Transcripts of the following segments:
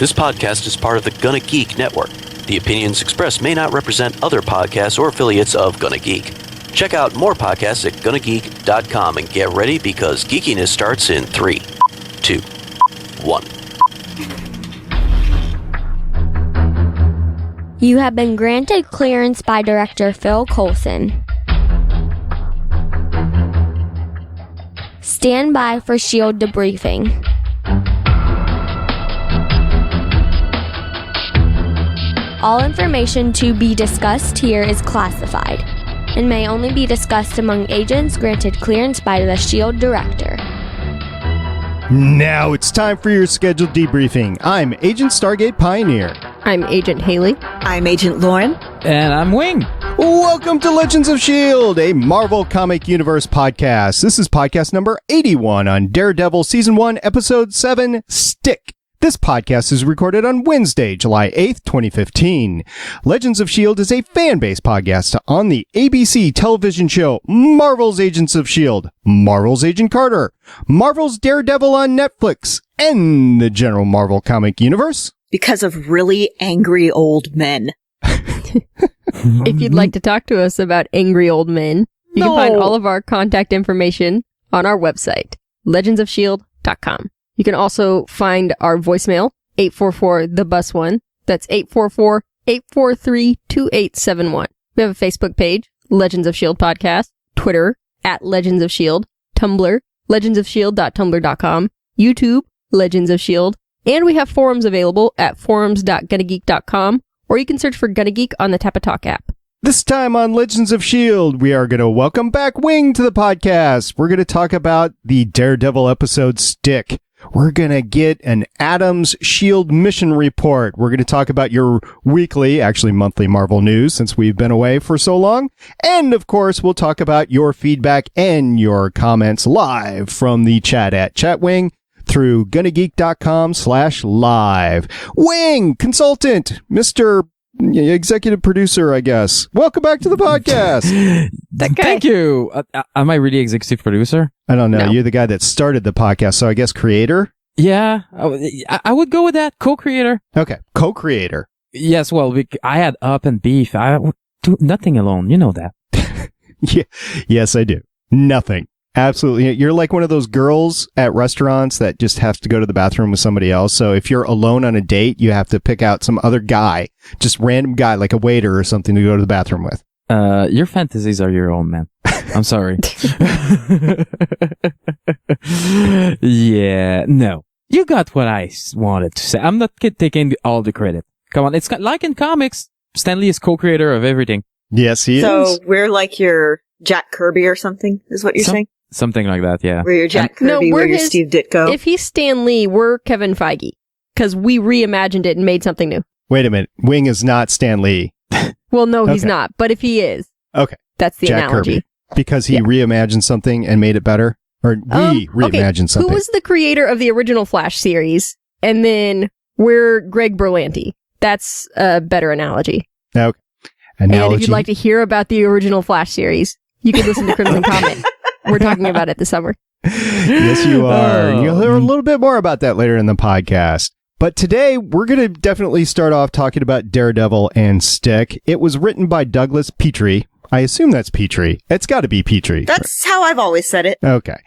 This podcast is part of the Gonna Geek Network. The opinions expressed may not represent other podcasts or affiliates of Gonna Geek. Check out more podcasts at GonnaGeek.com and get ready because geekiness starts in 3, 2, 1. You have been granted clearance by Director Phil Coulson. Stand by for S.H.I.E.L.D. debriefing. All information to be discussed here is classified and may only be discussed among agents granted clearance by the S.H.I.E.L.D. Director. Now it's time for your scheduled debriefing. I'm Agent Stargate Pioneer. I'm Agent Haley. I'm Agent Lauren. And I'm Wing. Welcome to Legends of S.H.I.E.L.D., a Marvel Comic Universe podcast. This is podcast number 81 on Daredevil Season 1, Episode 7, Stick. This podcast is recorded on Wednesday, July 8th, 2015. Legends of S.H.I.E.L.D. is a fan-based podcast on the ABC television show Marvel's Agents of S.H.I.E.L.D., Marvel's Agent Carter, Marvel's Daredevil on Netflix, and the general Marvel comic universe. Because of really angry old men. If you'd like to talk to us about angry old men, you can find all of our contact information on our website, legendsofshield.com. You can also find our voicemail, 844-THE-BUS1. That's 844-843-2871. We have a Facebook page, Legends of S.H.I.E.L.D. Podcast, Twitter, @Legends of S.H.I.E.L.D., Tumblr, legendsofshield.tumblr.com, YouTube, Legends of S.H.I.E.L.D., and we have forums available at forums.gonnageek.com, or you can search for Gonna Geek on the Tapatalk app. This time on Legends of S.H.I.E.L.D., we are going to welcome back Wing to the podcast. We're going to talk about the Daredevil episode Stick. We're going to get an Adams S.H.I.E.L.D. mission report. We're going to talk about your weekly, actually monthly Marvel news since we've been away for so long. And of course, we'll talk about your feedback and your comments live from the chat at Chatwing through gonnageek.com/live. Wing, consultant, Mr. Executive producer, I guess. Welcome back to the podcast. Thank you. Am I really executive producer? I don't know. No. You're the guy that started the podcast, so I guess creator? Yeah, I would go with that. Co-creator. Okay. Co-creator. Yes, well, I had Up and Beef. I would do nothing alone. You know that. Yeah. Yes, I do. Nothing. Absolutely. You're like one of those girls at restaurants that just have to go to the bathroom with somebody else. So if you're alone on a date, you have to pick out some other guy, just random guy, like a waiter or something to go to the bathroom with. Your fantasies are your own, man. I'm sorry. Yeah, no. You got what I wanted to say. I'm not taking all the credit. Come on. It's like in comics, Stan Lee is co-creator of everything. Yes, he is. So we're like your Jack Kirby or something, is what you're saying? Something like that, yeah. We're your Jack Kirby, we're your Steve Ditko. If he's Stan Lee, we're Kevin Feige, because we reimagined it and made something new. Wait a minute. Wing is not Stan Lee. Well, no, he's Okay. not, but if he is, Okay. that's the Jack analogy. Kirby. Because he reimagined something and made it better? Or we reimagined something? Who was the creator of the original Flash series? And then we're Greg Berlanti. That's a better analogy. Okay. And if you'd like to hear about the original Flash series, you can listen to Crimson Comet. We're talking about it this summer. Yes, you are. And you'll hear a little bit more about that later in the podcast. But today, we're going to definitely start off talking about Daredevil and Stick. It was written by Douglas Petrie. I assume that's Petrie. It's got to be Petrie. That's how I've always said it. Okay.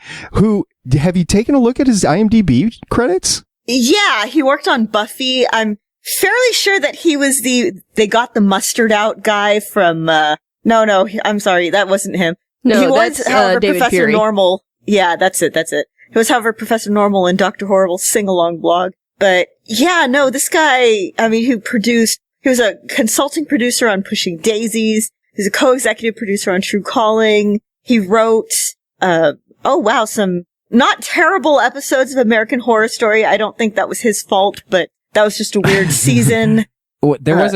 Have you taken a look at his IMDb credits? Yeah, he worked on Buffy. I'm fairly sure that he was they got the mustard out guy from, no, I'm sorry, that wasn't him. No, he was, that's however, David Professor Fury. Normal. Yeah, that's it. He was, however, Professor Normal in Dr. Horrible's sing-along blog. But, yeah, no, this guy, I mean, he was a consulting producer on Pushing Daisies. He's a co-executive producer on True Calling. He wrote, some not terrible episodes of American Horror Story. I don't think that was his fault, but that was just a weird season. There was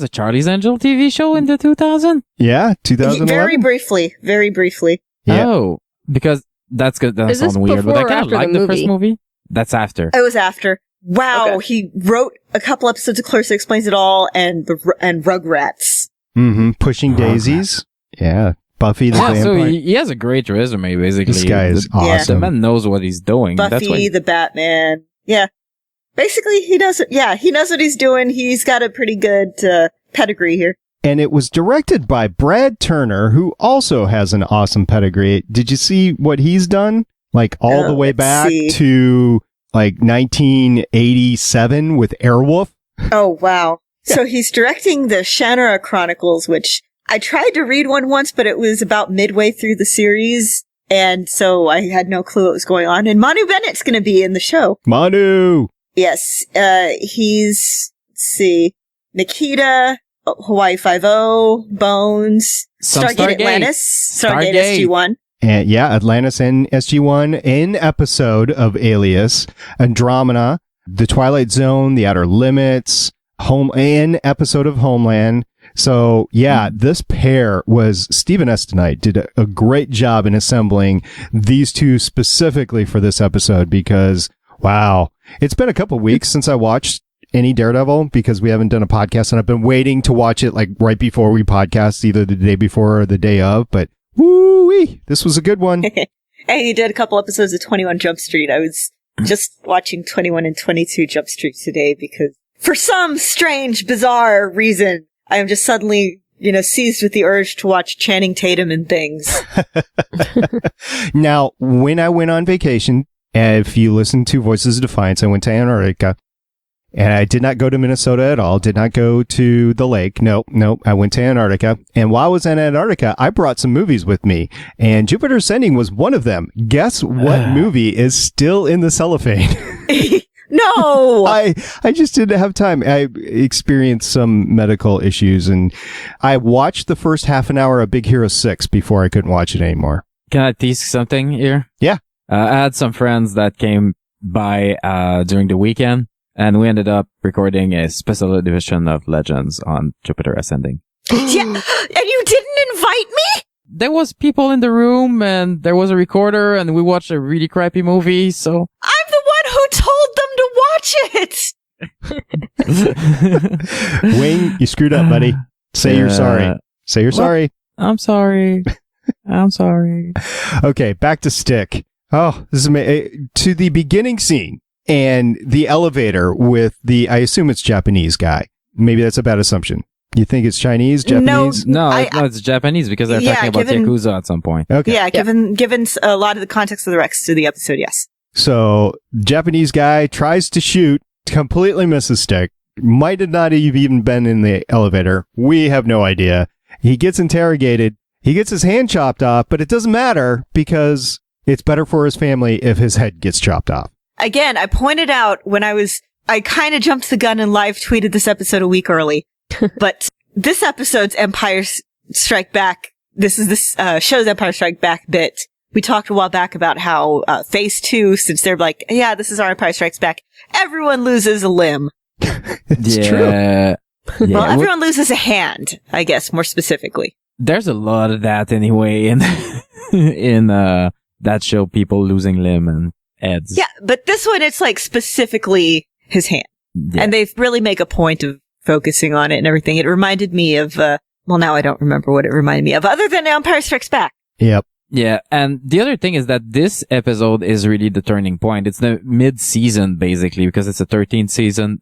a Charlie's Angel TV show in the 2000? Yeah, 2011. Very briefly. Yeah. Oh, because that's good. That Is this sounds weird, but I before or kind of after like the the first movie? movie. That's after. It was after. Wow, Okay. he wrote a couple episodes of Clarissa Explains It All and Rugrats. Mm-hmm. Pushing Daisies. Yeah. Buffy the Vampire. So he has a great resume, basically. This guy is The awesome. man knows what he's doing. That's why Buffy, the Batman. Yeah. Basically, he knows it. Yeah, he knows what he's doing. He's got a pretty good pedigree here. And it was directed by Brad Turner, who also has an awesome pedigree. Did you see what he's done? Like all the way back to like 1987 with Airwolf. Oh, wow. Yeah. So he's directing the Shannara Chronicles, which I tried to read one once, but it was about midway through the series. And so I had no clue what was going on. And Manu Bennett's going to be in the show. Manu! Yes. He's, let's see, Nikita, Hawaii Five-0, Bones, Stargate Atlantis, Stargate SG-1. And yeah, Atlantis and SG-1 in episode of Alias, Andromeda, The Twilight Zone, The Outer Limits, in episode of Homeland. So yeah, this pair was Stephen Estonite did a great job in assembling these two specifically for this episode because wow, it's been a couple weeks since I watched any Daredevil because we haven't done a podcast and I've been waiting to watch it like right before we podcast, either the day before or the day of, but woo-wee, this was a good one. And you did a couple episodes of 21 Jump Street. I was just watching 21 and 22 Jump Street today because for some strange, bizarre reason, I am just suddenly, seized with the urge to watch Channing Tatum and things. Now, when I went on vacation, if you listen to Voices of Defiance, I went to Antarctica. And I did not go to Minnesota at all. Did not go to the lake. Nope. I went to Antarctica. And while I was in Antarctica, I brought some movies with me. And Jupiter Ascending was one of them. Guess what movie is still in the cellophane? No! I just didn't have time. I experienced some medical issues. And I watched the first half an hour of Big Hero 6 before I couldn't watch it anymore. Can I tease something here? Yeah. I had some friends that came by during the weekend. And we ended up recording a special edition of Legends on Jupiter Ascending. Yeah, and you didn't invite me? There was people in the room, and there was a recorder, and we watched a really crappy movie, so... I'm the one who told them to watch it! Wayne, you screwed up, buddy. Say you're sorry. Say you're sorry. I'm sorry. I'm sorry. Okay, back to Stick. Oh, this is to the beginning scene. And the elevator with I assume it's Japanese guy. Maybe that's a bad assumption. You think it's Chinese, Japanese? No, it's Japanese because they're talking about Yakuza at some point. Okay. Yeah, given a lot of the context of the rest of the episode, yes. So, Japanese guy tries to shoot, completely misses Stick. Might have not even been in the elevator. We have no idea. He gets interrogated. He gets his hand chopped off, but it doesn't matter because it's better for his family if his head gets chopped off. Again, I pointed out when I kind of jumped the gun and live tweeted this episode a week early, but this episode's Empire Strike Back, this show's Empire Strike Back bit. We talked a while back about how, phase 2, since they're like, yeah, this is our Empire Strikes Back, everyone loses a limb. It's true. Yeah. Well, everyone loses a hand, I guess, more specifically. There's a lot of that anyway in that show, people losing limb and heads. Yeah, but this one, it's like specifically his hand. Yeah. And they really make a point of focusing on it and everything. It reminded me of, now I don't remember what it reminded me of, other than Empire Strikes Back. Yep. Yeah, and the other thing is that this episode is really the turning point. It's the mid-season, basically, because it's a 13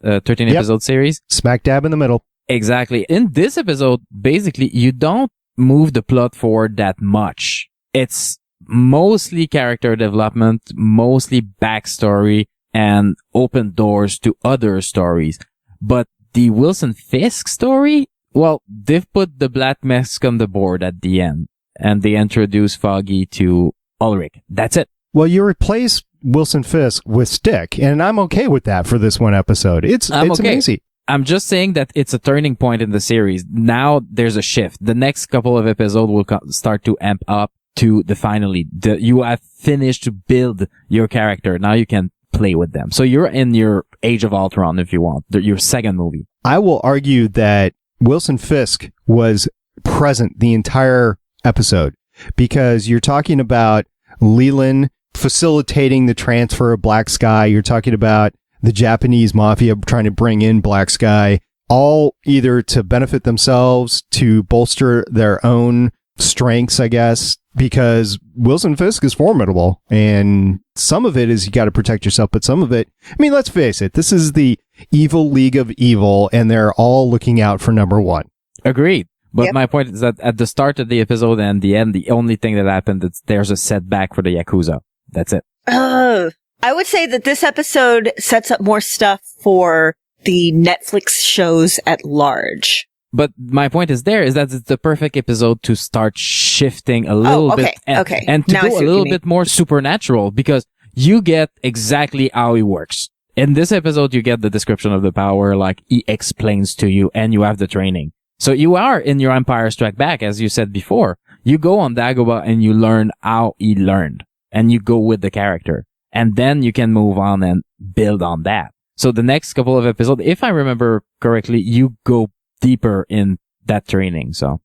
episode series. Smack dab in the middle. Exactly. In this episode, basically, you don't move the plot forward that much. It's mostly character development, mostly backstory, and open doors to other stories. But the Wilson Fisk story, well, they've put the Black Mask on the board at the end, and they introduce Foggy to Ulrich. That's it. Well, you replace Wilson Fisk with Stick, and I'm okay with that for this one episode. It's amazing. I'm just saying that it's a turning point in the series. Now there's a shift. The next couple of episodes will start to amp up to you have finished to build your character. Now you can play with them. So you're in your Age of Ultron if you want, your second movie. I will argue that Wilson Fisk was present the entire episode because you're talking about Leland facilitating the transfer of Black Sky. You're talking about the Japanese mafia trying to bring in Black Sky, all either to benefit themselves, to bolster their own strengths, I guess, because Wilson Fisk is formidable, and some of it is you got to protect yourself, but some of it, I mean, let's face it, this is the evil league of evil, and they're all looking out for number one. Agreed. But Yep. my point is that at the start of the episode and the end, the only thing that happened is there's a setback for the Yakuza. That's it. I would say that this episode sets up more stuff for the Netflix shows at large. But my point is that it's the perfect episode to start shifting a little bit and to Now I go see a what little you bit more supernatural, because you get exactly how he works. In this episode, you get the description of the power, like he explains to you, and you have the training. So you are in your Empire Strike Back, as you said before. You go on Dagobah and you learn how he learned, and you go with the character. And then you can move on and build on that. So the next couple of episodes, if I remember correctly, you go deeper in that training. So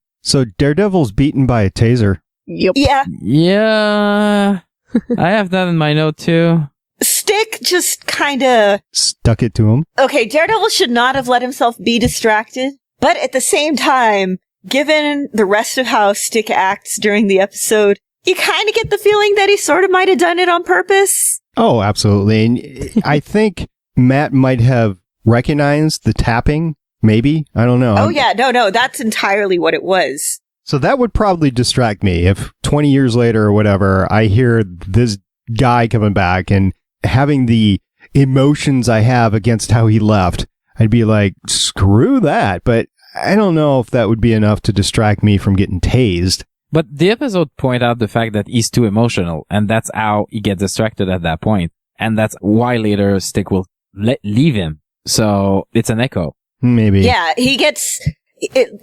Daredevil's beaten by a taser. Yep. Yeah. yeah, I have that in my note too. Stick just kind of... Stuck it to him. Okay, Daredevil should not have let himself be distracted. But at the same time, given the rest of how Stick acts during the episode, you kind of get the feeling that he sort of might have done it on purpose. Oh, absolutely. And I think Matt might have recognized the tapping, maybe. I don't know. Oh, yeah. No, that's entirely what it was. So that would probably distract me if 20 years later or whatever, I hear this guy coming back and having the emotions I have against how he left. I'd be like, screw that. But I don't know if that would be enough to distract me from getting tased. But the episode point out the fact that he's too emotional, and that's how he gets distracted at that point. And that's why later Stick will leave him. So it's an echo. Maybe. Yeah, it's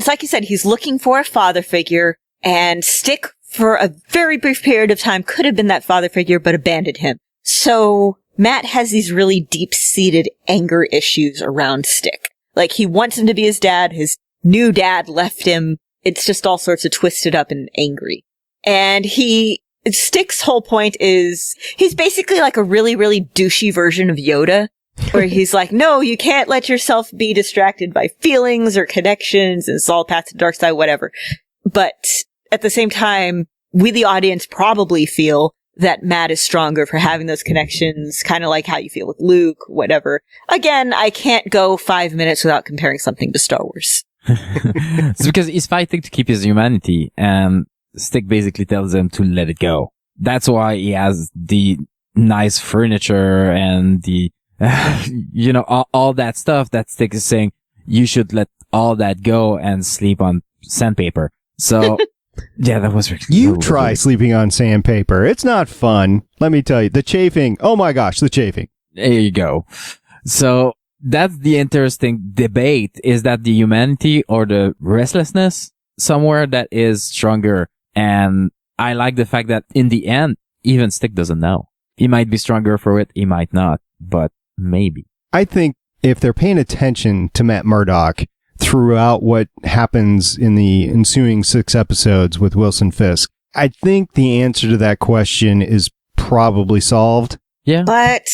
like you said, he's looking for a father figure, and Stick, for a very brief period of time, could have been that father figure, but abandoned him. So Matt has these really deep-seated anger issues around Stick. Like, he wants him to be his dad. His new dad left him. It's just all sorts of twisted up and angry. And Stick's whole point is, he's basically like a really, really douchey version of Yoda, where he's like, no, you can't let yourself be distracted by feelings or connections, and it's all path to the dark side, whatever. But at the same time, we, the audience, probably feel that Matt is stronger for having those connections, kind of like how you feel with Luke, whatever. Again, I can't go 5 minutes without comparing something to Star Wars. It's because he's fighting to keep his humanity, and Stick basically tells him to let it go. That's why he has the nice furniture and the, all that stuff that Stick is saying, you should let all that go and sleep on sandpaper. So, yeah, that was really You try sleeping on sandpaper. It's not fun. Let me tell you. The chafing. Oh my gosh, the chafing. There you go. So that's the interesting debate. Is that the humanity or the restlessness somewhere that is stronger? And I like the fact that in the end, even Stick doesn't know. He might be stronger for it. He might not, but maybe. I think if they're paying attention to Matt Murdock throughout what happens in the ensuing 6 episodes with Wilson Fisk, I think the answer to that question is probably solved. Yeah. But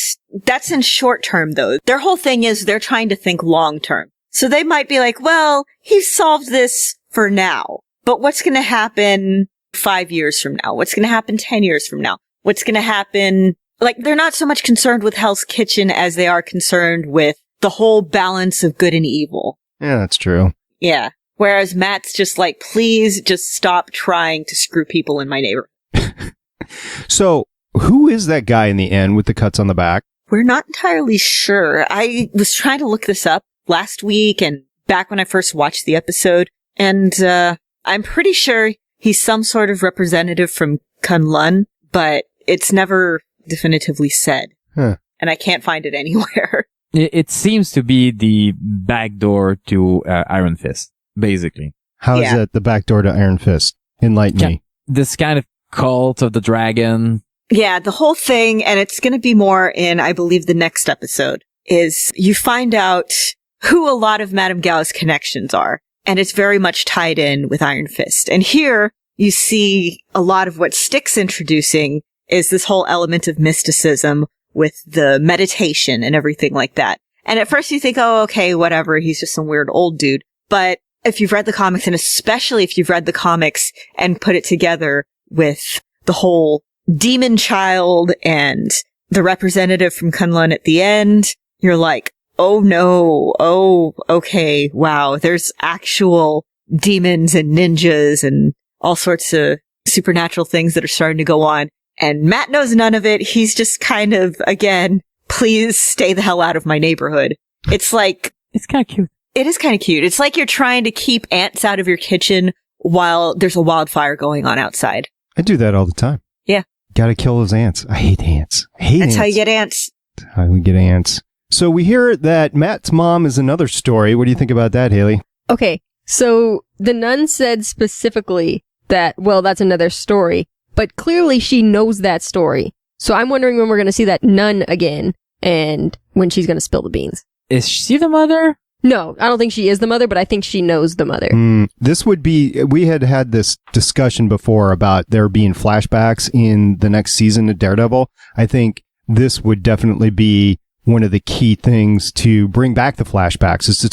that's in short term, though. Their whole thing is they're trying to think long term. So they might be like, well, he's solved this for now. But what's going to happen 5 years from now? What's going to happen 10 years from now? What's going to happen? Like, they're not so much concerned with Hell's Kitchen as they are concerned with the whole balance of good and evil. Yeah, that's true. Yeah. Whereas Matt's just like, please just stop trying to screw people in my neighborhood. So, who is that guy in the end with the cuts on the back? We're not entirely sure. I was trying to look this up last week and back when I first watched the episode, and I'm pretty sure he's some sort of representative from Kunlun, but it's never definitively said. Huh. And I can't find it anywhere. It seems to be the back door to Iron Fist, basically. How is that the back door to Iron Fist? Enlighten me. This kind of cult of the dragon. Yeah, the whole thing, and it's going to be more in, I believe, the next episode, is you find out who a lot of Madame Gao's connections are, and it's very much tied in with Iron Fist. And here, you see a lot of what Stick's introducing is this whole element of mysticism with the meditation and everything like that. And at first you think, oh, okay, whatever, he's just some weird old dude. But if you've read the comics, and especially if you've read the comics and put it together with the whole demon child and the representative from Kunlun at the end, you're like, oh no, oh, okay, wow, there's actual demons and ninjas and all sorts of supernatural things that are starting to go on. And Matt knows none of it. He's just kind of, again, please stay the hell out of my neighborhood. It's like... It's kind of cute. It is kind of cute. It's like you're trying to keep ants out of your kitchen while there's a wildfire going on outside. I do that all the time. Yeah. Gotta kill those ants. I hate ants. That's how you get ants. That's how we get ants. So we hear that Matt's mom is another story. What do you think about that, Haley? Okay, so the nun said specifically that, well, that's another story, but clearly she knows that story. So I'm wondering when we're going to see that nun again and when she's going to spill the beans. Is she the mother? No, I don't think she is the mother, but I think she knows the mother. This would be, we had this discussion before about there being flashbacks in the next season of Daredevil. I think this would definitely be one of the key things to bring back the flashbacks, is to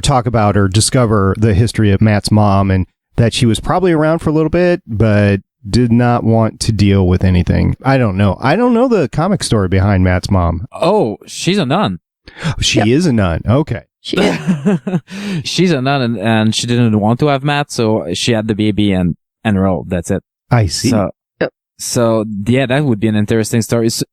talk about or discover the history of Matt's mom, and that she was probably around for a little bit, but did not want to deal with anything. I don't know. I don't know the comic story behind Matt's mom. Oh, she's a nun. She is a nun. Okay. She is. She's a nun, and she didn't want to have Matt, so she had the baby and enrolled. That's it. I see. So yeah, that would be an interesting story. So,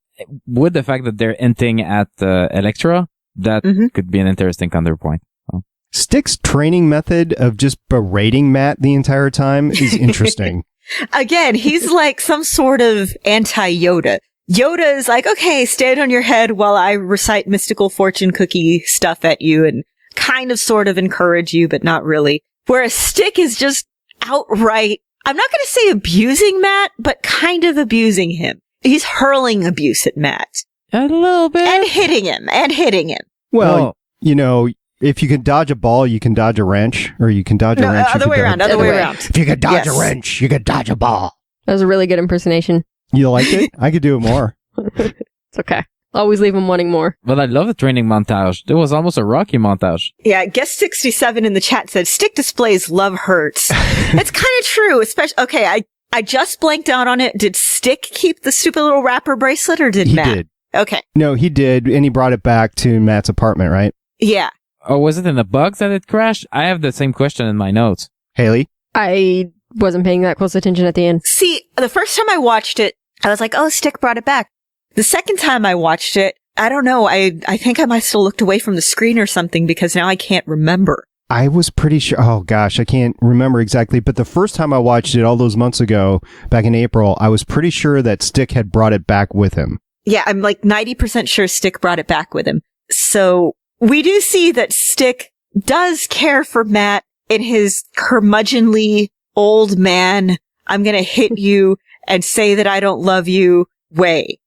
with the fact that they're hinting at Elektra, that could be an interesting counterpoint. Oh. Stick's training method of just berating Matt the entire time is interesting. Again, he's like some sort of anti-Yoda. Yoda is like, okay, stand on your head while I recite mystical fortune cookie stuff at you and kind of sort of encourage you, but not really. Whereas Stick is just outright, I'm not going to say abusing Matt, but kind of abusing him. He's hurling abuse at Matt. A little bit. And hitting him. Well, you know, if you can dodge a ball, you can dodge a wrench, or you can dodge a wrench. Other way around. If you can dodge a wrench, you can dodge a ball. That was a really good impersonation. You liked it? I could do it more. It's okay. Always leave him wanting more. But I love the training montage. It was almost a Rocky montage. Yeah, guest 67 in the chat said, Stick displays love hurts. It's kind of true, especially, okay, I just blanked out on it. Did Stick keep the stupid little wrapper bracelet, or did Matt? He did. Okay. No, he did, and he brought it back to Matt's apartment, right? Yeah. Oh, was it in the bugs that it crashed? I have the same question in my notes. Haley? I wasn't paying that close attention at the end. See, the first time I watched it, I was like, oh, Stick brought it back. The second time I watched it, I don't know, I think I might have looked away from the screen or something, because now I can't remember. I was pretty sure, oh gosh, I can't remember exactly, but the first time I watched it all those months ago, back in April, I was pretty sure that Stick had brought it back with him. Yeah, I'm like 90% sure Stick brought it back with him. So we do see that Stick does care for Matt in his curmudgeonly old man, I'm gonna hit you and say that I don't love you way.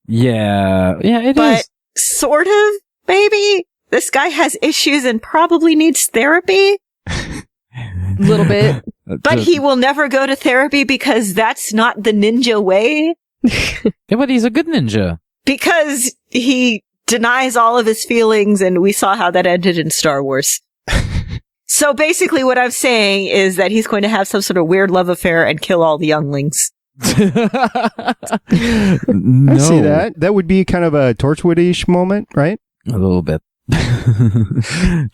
Yeah, it but is. Sort of, maybe. This guy has issues and probably needs therapy. A little bit. But he will never go to therapy because that's not the ninja way. Yeah, but he's a good ninja. Because he denies all of his feelings, and we saw how that ended in Star Wars. So basically what I'm saying is that he's going to have some sort of weird love affair and kill all the younglings. No. I see that. That would be kind of a Torchwood-ish moment, right? A little bit.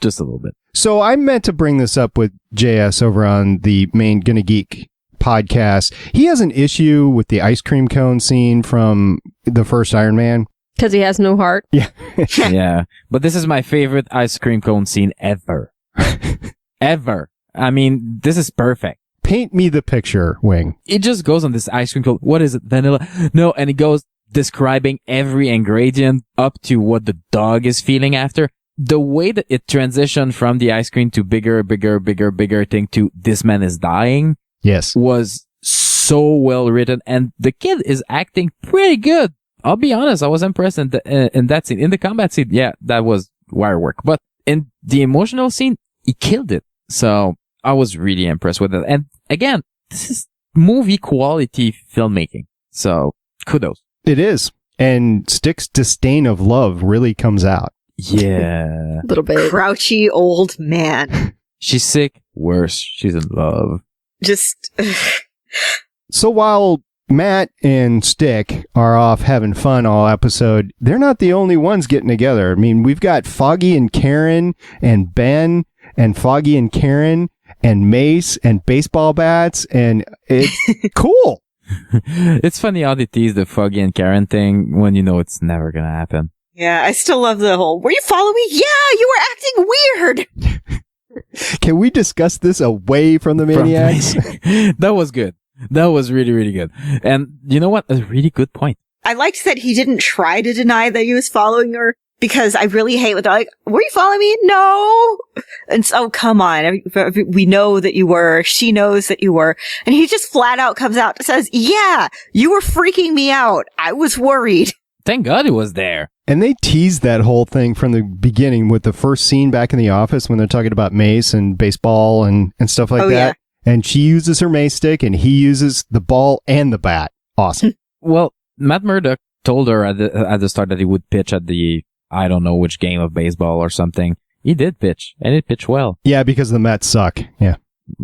Just a little bit. So I meant to bring this up with JS over on the main Gonna Geek podcast. He has an issue with the ice cream cone scene from the first Iron Man. Because he has no heart. Yeah. Yeah. But this is my favorite ice cream cone scene ever. Ever. I mean, this is perfect. Paint me the picture, Wing. It just goes on this ice cream cone. What is it? Vanilla? No, and it goes describing every ingredient up to what the dog is feeling after. The way that it transitioned from the ice cream to bigger thing to this man is dying. Yes. Was so well written, and the kid is acting pretty good. I'll be honest, I was impressed in that scene. In the combat scene, yeah, that was wire work. But in the emotional scene, he killed it. So I was really impressed with it. And again, this is movie quality filmmaking. So kudos. It is. And Stick's disdain of love really comes out. Yeah. A little bit. Grouchy old man. She's sick. Worse. She's in love. Just So while Matt and Stick are off having fun all episode, they're not the only ones getting together. I mean, we've got Foggy and Karen and Ben and Foggy and Karen and Mace and baseball bats, and it's cool. It's funny how they tease the Foggy and Karen thing when you know it's never gonna happen. yeah, I still love the whole, were you following me? Yeah, you were acting weird. Can we discuss this away from the Maniacs? That was good. That was really, really good. And you know what? A really good point. I liked that he didn't try to deny that he was following her, because I really hate when they're like, were you following me? No. And so, come on. We know that you were. She knows that you were. And he just flat out comes out and says, yeah, you were freaking me out. I was worried. Thank God it was there. And they teased that whole thing from the beginning with the first scene back in the office when they're talking about mace and baseball and stuff like that. Yeah. And she uses her mace stick and he uses the ball and the bat. Awesome. Well, Matt Murdock told her at the start that he would pitch at the, I don't know which game of baseball or something. He did pitch, and he pitched well. Yeah, because the Mets suck. Yeah.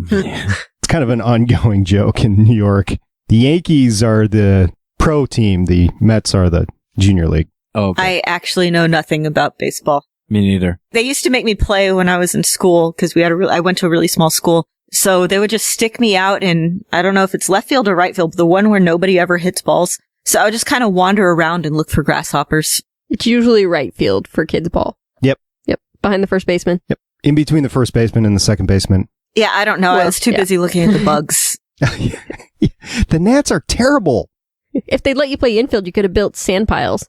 It's kind of an ongoing joke in New York. The Yankees are the pro team. The Mets are the junior league. Oh, okay. I actually know nothing about baseball. Me neither. They used to make me play when I was in school, because I went to a really small school. So they would just stick me out in, I don't know if it's left field or right field, but the one where nobody ever hits balls. So I would just kind of wander around and look for grasshoppers. It's usually right field for kids' ball. Yep. Behind the first baseman. Yep. In between the first baseman and the second baseman. Yeah, I don't know. Well, I was too busy looking at the bugs. The Nats are terrible. If they'd let you play infield, you could have built sand piles.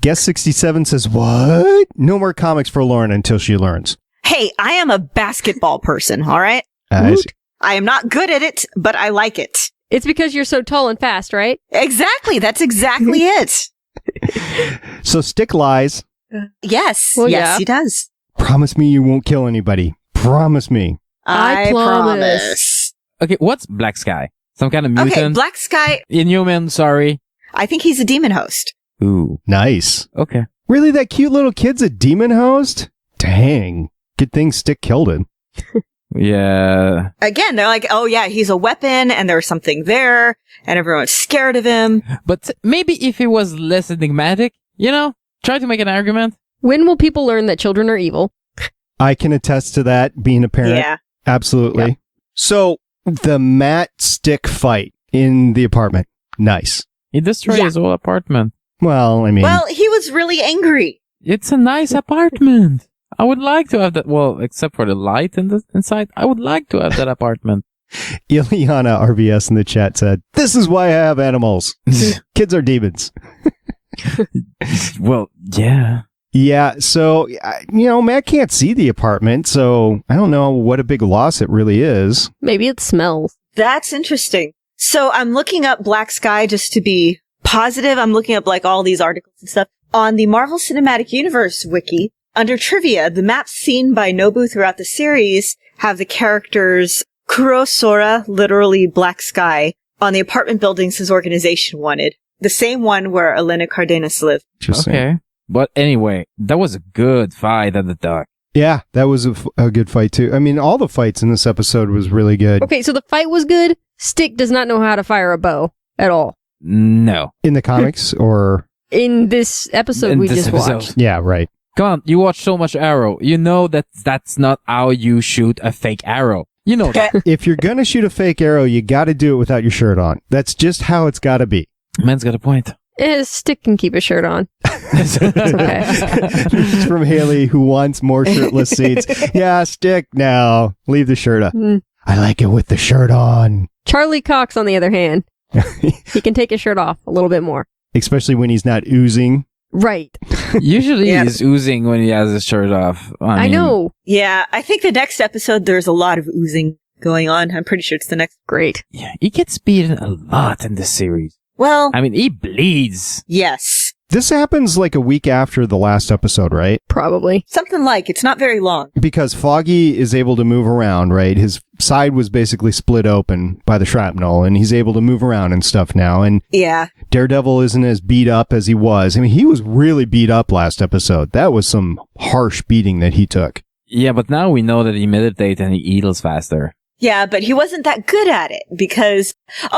Guest 67 says, what? No more comics for Lauren until she learns. Hey, I am a basketball person, all right? I am not good at it, but I like it. It's because you're so tall and fast, right? Exactly. That's exactly it. So Stick lies. Yes. Well, yes, yeah. he does. Promise me you won't kill anybody. Promise me. I promise. Okay, what's Black Sky? Some kind of mutant? Okay, Black Sky, Inhuman, sorry. I think he's a demon host. Ooh. Nice. Okay. Really, that cute little kid's a demon host? Dang. Good thing Stick killed him. Yeah. Again, they're like, oh yeah, he's a weapon, and there's something there, and everyone's scared of him. But maybe if it was less enigmatic, try to make an argument. When will people learn that children are evil? I can attest to that, being a parent. Yeah. Absolutely. Yeah. So, the Matt Stick fight in the apartment. Nice. He destroyed his whole apartment. Well, I mean... Well, he was really angry. It's a nice apartment. I would like to have that. Well, except for the light inside, I would like to have that apartment. Ileana RBS in the chat said, this is why I have animals. Kids are demons. Well, yeah. Yeah, so, Matt can't see the apartment, so I don't know what a big loss it really is. Maybe it smells. That's interesting. So I'm looking up Black Sky just to be positive. I'm looking up like all these articles and stuff. On the Marvel Cinematic Universe wiki, under trivia, the maps seen by Nobu throughout the series have the characters Kurosora, literally Black Sky, on the apartment buildings his organization wanted. The same one where Elena Cardenas lived. Okay. But anyway, that was a good fight at the dock. Yeah, that was a good fight too. I mean, all the fights in this episode was really good. Okay, so the fight was good. Stick does not know how to fire a bow at all. No. In the comics or... In this episode we just watched. Yeah, right. Come on, you watch so much Arrow. You know that's not how you shoot a fake arrow. You know that. If you're going to shoot a fake arrow, you got to do it without your shirt on. That's just how it's got to be. Man's got a point. Stick can keep his shirt on. It's okay. This is from Haley, who wants more shirtless scenes. Yeah, Stick now. Leave the shirt on. I like it with the shirt on. Charlie Cox, on the other hand, he can take his shirt off a little bit more. Especially when he's not oozing. Right. Usually he's oozing when he has his shirt off. I know. Yeah, I think the next episode there's a lot of oozing going on. I'm pretty sure it's the next. Great. Yeah, he gets beaten a lot in this series. Well, I mean, he bleeds. Yes. This happens like a week after the last episode, right? Probably. Something like, it's not very long. Because Foggy is able to move around, right? His side was basically split open by the shrapnel, and he's able to move around and stuff now. And yeah, Daredevil isn't as beat up as he was. I mean, he was really beat up last episode. That was some harsh beating that he took. Yeah, but now we know that he meditates and he heals faster. Yeah, but he wasn't that good at it because,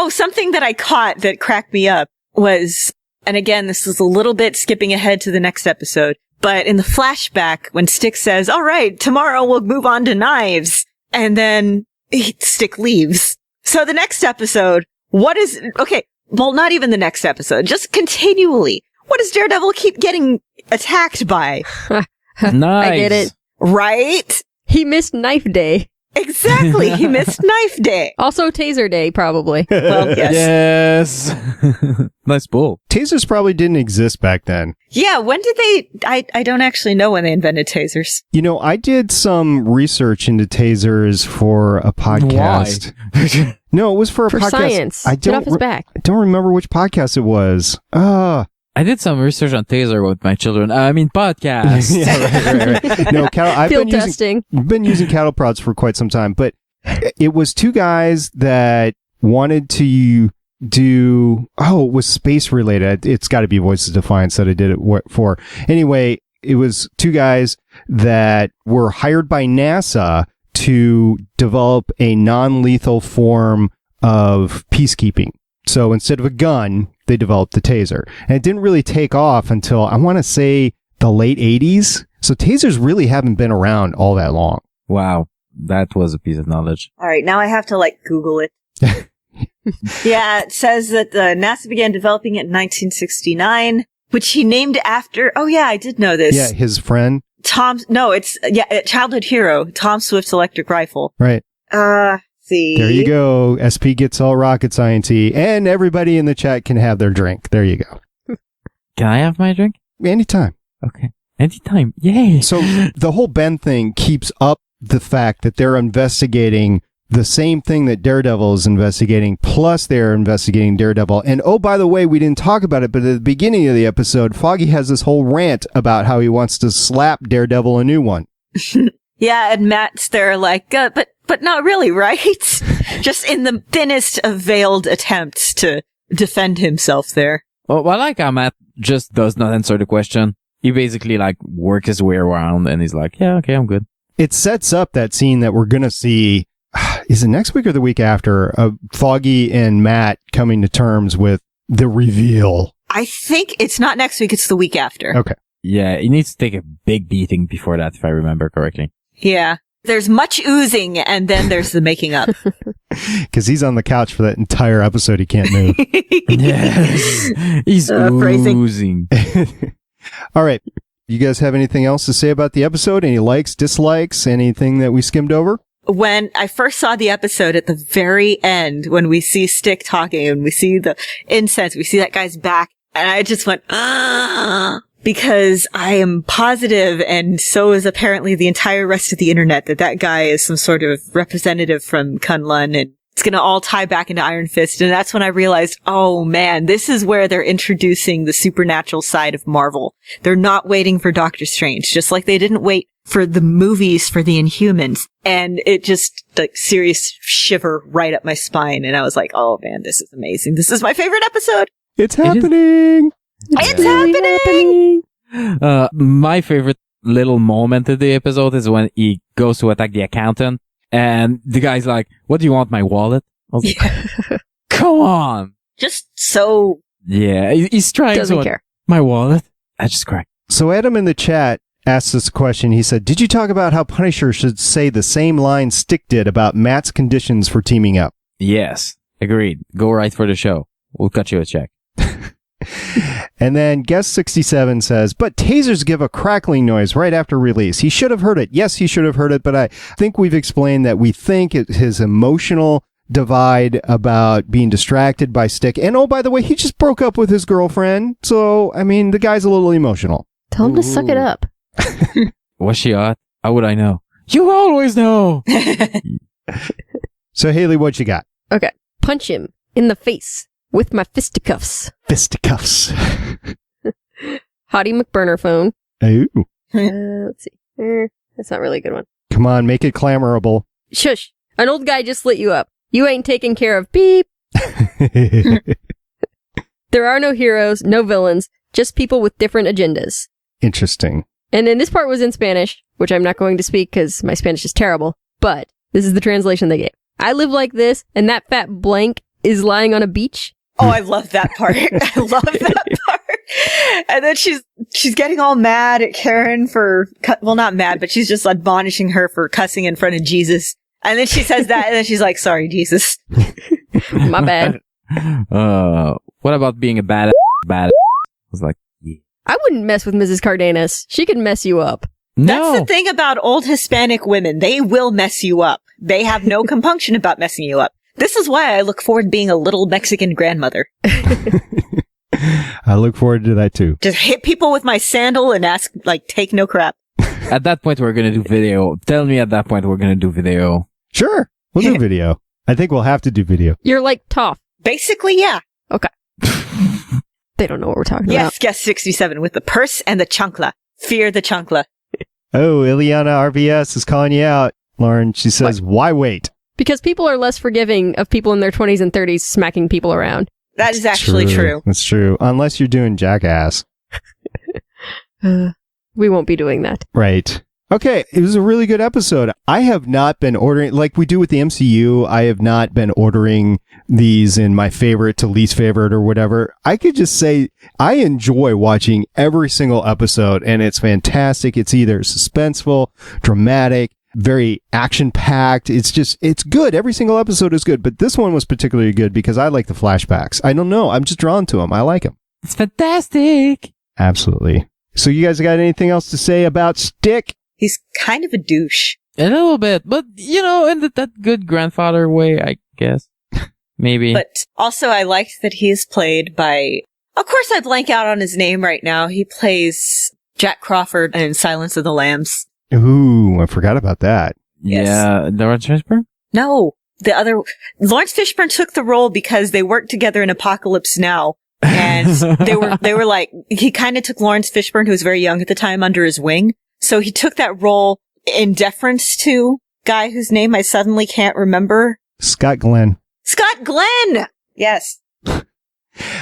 something that I caught that cracked me up was, and again, this is a little bit skipping ahead to the next episode, but in the flashback when Stick says, all right, tomorrow we'll move on to knives, and then Stick leaves. So the next episode, not even the next episode, just continually, what does Daredevil keep getting attacked by? Nice. I get it. Right? He missed Knife Day. Exactly. He missed Knife Day. Also Taser Day, probably. Well, yes. Nice bull. Tasers probably didn't exist back then. Yeah, when did they... I don't actually know when they invented tasers. You know, I did some research into tasers for a podcast. Why? No, it was for a For podcast. science. Get off his back. I don't remember which podcast it was. I did some research on Taser with my children. Podcast. Yeah, right. No, I've Field testing. been using cattle prods for quite some time, but it was two guys that wanted to do, it was space related. It's got to be Voices of Defiance that I did it for. Anyway, it was two guys that were hired by NASA to develop a non-lethal form of peacekeeping. So instead of a gun, they developed the taser. And it didn't really take off until, I want to say, the late 80s. So tasers really haven't been around all that long. Wow. That was a piece of knowledge. All right, now I have to, Google it. Yeah, it says that NASA began developing it in 1969, which he named after... Oh, yeah, I did know this. Yeah, his friend. A childhood hero, Tom Swift's electric rifle. Right. See. There you go. SP gets all rocket science-y, and everybody in the chat can have their drink. There you go. Can I have my drink? Anytime. Okay. Anytime. Yay. So the whole Ben thing keeps up the fact that they're investigating the same thing that Daredevil is investigating, plus they're investigating Daredevil. And by the way, we didn't talk about it, but at the beginning of the episode, Foggy has this whole rant about how he wants to slap Daredevil a new one. Yeah, and Matt's there but not really, right? Just in the thinnest of veiled attempts to defend himself there. Well, I like how Matt just does not answer the question. He basically works his way around and he's like, yeah, okay, I'm good. It sets up that scene that we're going to see. Is it next week or the week after? Foggy and Matt coming to terms with the reveal. I think it's not next week, it's the week after. Okay. Yeah, he needs to take a big beating before that, if I remember correctly. Yeah. There's much oozing, and then there's the making up. Because he's on the couch for that entire episode. He can't move. Yes. He's oozing. All right. You guys have anything else to say about the episode? Any likes, dislikes, anything that we skimmed over? When I first saw the episode at the very end, when we see Stick talking and we see the incense, we see that guy's back, and I just went, because I am positive, and so is apparently the entire rest of the internet, that guy is some sort of representative from Kunlun, and it's gonna all tie back into Iron Fist. And that's when I realized, oh man, this is where they're introducing the supernatural side of Marvel. They're not waiting for Doctor Strange, just like they didn't wait for the movies for the Inhumans. And it just, serious shiver right up my spine. And I was like, oh man, this is amazing. This is my favorite episode. It's happening. It's happening. My favorite little moment of the episode is when he goes to attack the accountant and the guy's like, what do you want, my wallet? I was like, come on. Just so... Yeah, he's trying Doesn't to... care. My wallet? I just cracked. So Adam in the chat asked us a question. He said, did you talk about how Punisher should say the same line Stick did about Matt's conditions for teaming up? Yes, agreed. Go right for the show. We'll cut you a check. And then Guest 67 says, but tasers give a crackling noise right after release. He should have heard it. Yes, he should have heard it, but I think we've explained that we think his emotional divide about being distracted by Stick. And oh, by the way, he just broke up with his girlfriend. So, I mean, the guy's a little emotional. Tell him to suck it up. Was she hot? How would I know? You always know! So, Haley, what you got? Okay. Punch him in the face with my fisticuffs. Fisticuffs. Hottie McBurner phone. Ooh. Let's see. That's not really a good one. Come on, make it clamorable. Shush. An old guy just lit you up. You ain't taking care of beep. There are no heroes, no villains, just people with different agendas. Interesting. And then this part was in Spanish. which I'm not going to speak because my Spanish is terrible, but this is the translation they gave. I live like this, and that fat blank is lying on a beach. Oh, I love that part. I love that part. And then she's getting all mad at Karen for, well, not mad, but she's just admonishing her for cussing in front of Jesus. And then she says that, and then she's like, sorry, Jesus. My bad. What about being a bad? I was like, yeah. I wouldn't mess with Mrs. Cardenas. She could mess you up. No. That's the thing about old Hispanic women. They will mess you up. They have no compunction about messing you up. This is why I look forward to being a little Mexican grandmother. I look forward to that too. Just hit people with my sandal and ask, take no crap. At that point, we're going to do video. Tell me at that point we're going to do video. Sure. We'll do video. I think we'll have to do video. You're like Toph. Basically, yeah. Okay. They don't know what we're talking Yes, about. guest 67 with the purse and the chancla. Fear the chancla. Oh, Ileana RVS is calling you out, Lauren. She says, why wait? Because people are less forgiving of people in their 20s and 30s smacking people around. That is actually true. That's true. Unless you're doing Jackass. We won't be doing that. Right. Okay, it was a really good episode. I have not been ordering, like we do with the MCU, I have not been ordering these in my favorite to least favorite or whatever. I could just say I enjoy watching every single episode, and it's fantastic. It's either suspenseful, dramatic, very action-packed. It's good. Every single episode is good, but this one was particularly good because I like the flashbacks. I don't know. I'm just drawn to them. I like them. It's fantastic. Absolutely. So you guys got anything else to say about Stick? He's kind of a douche. A little bit, but, in that good grandfather way, I guess. Maybe. But also I liked that he is played by, of course I blank out on his name right now. He plays Jack Crawford in Silence of the Lambs. Ooh, I forgot about that. Yes. Yeah, Lawrence Fishburne? No, the other, Lawrence Fishburne took the role because they worked together in Apocalypse Now. And they were like, he kind of took Lawrence Fishburne, who was very young at the time, under his wing. So he took that role in deference to guy whose name I suddenly can't remember. Scott Glenn. Scott Glenn! Yes.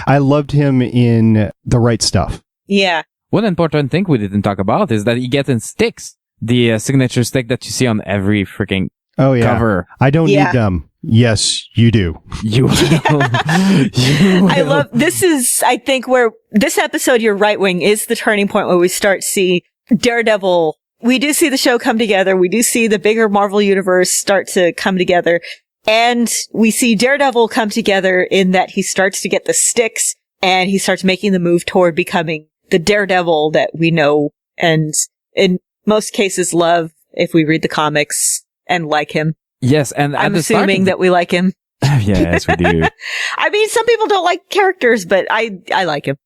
I loved him in The Right Stuff. Yeah. One important thing we didn't talk about is that he gets in sticks. The signature stick that you see on every freaking cover. I don't need them. Yes, you do. You will. I love, this is, I think, where this episode, Your Right Wing, is the turning point where we start to see Daredevil. We do see the show come together. We do see the bigger Marvel universe start to come together. And we see Daredevil come together in that he starts to get the sticks and he starts making the move toward becoming the Daredevil that we know and in most cases love if we read the comics and like him. Yes, and I'm assuming that we like him. Yes, we do. I mean, some people don't like characters, but I like him.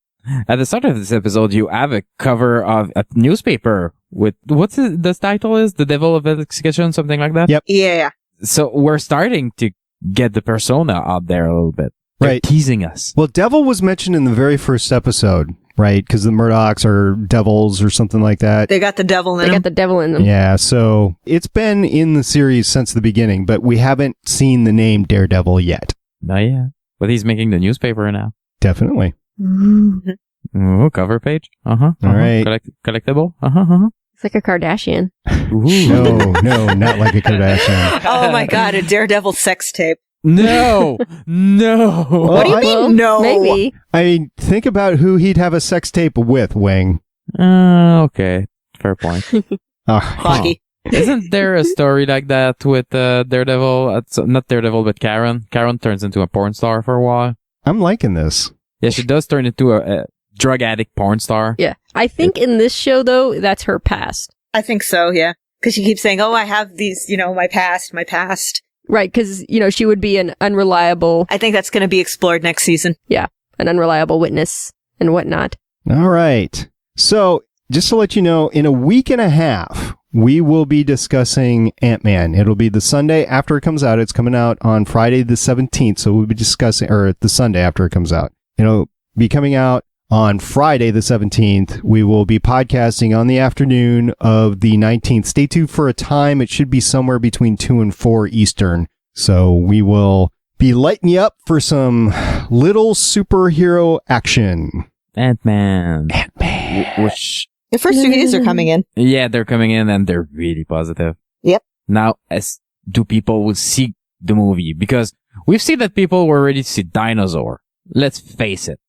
At the start of this episode, you have a cover of a newspaper with, the title is? The Devil of Execution, something like that? Yep. Yeah. So we're starting to get the persona out there a little bit. They're Right. teasing us. Well, Devil was mentioned in the very first episode, right? Because the Murdocks are devils or something like that. They got the devil in They them. got the devil in them. Yeah, so it's been in the series since the beginning, but we haven't seen the name Daredevil yet. Not yet. But he's making the newspaper now. Definitely. Ooh, cover page. All right. Collectible. Uh-huh. It's like a Kardashian. Ooh. No, not like a Kardashian. Oh my god, a Daredevil sex tape. No. What do you mean, no? Maybe. I mean, think about who he'd have a sex tape with, Wing. Okay. Fair point. Hockey. Isn't there a story like that with Daredevil? Not Daredevil, but Karen. Karen turns into a porn star for a while. I'm liking this. Yeah, she does turn into a drug addict porn star. Yeah. I think in this show, though, that's her past. I think so, yeah. Because she keeps saying, oh, I have these, my past. Right, because, she would be an unreliable, I think that's going to be explored next season. an unreliable witness and whatnot. All right. So, just to let you know, in a week and a half, we will be discussing Ant-Man. It'll be the Sunday after it comes out. It's coming out on Friday the 17th, so we'll be discussing, or the Sunday after it comes out. It'll be coming out on Friday the 17th. We will be podcasting on the afternoon of the 19th. Stay tuned for a time. It should be somewhere between 2 and 4 Eastern. So we will be lighting you up for some little superhero action. Ant-Man. Ant-Man. Which The first reviews are coming in. Yeah, they're coming in and they're really positive. Yep. Now, as do people will see the movie, because we've seen that people were ready to see Dinosaur. Let's face it.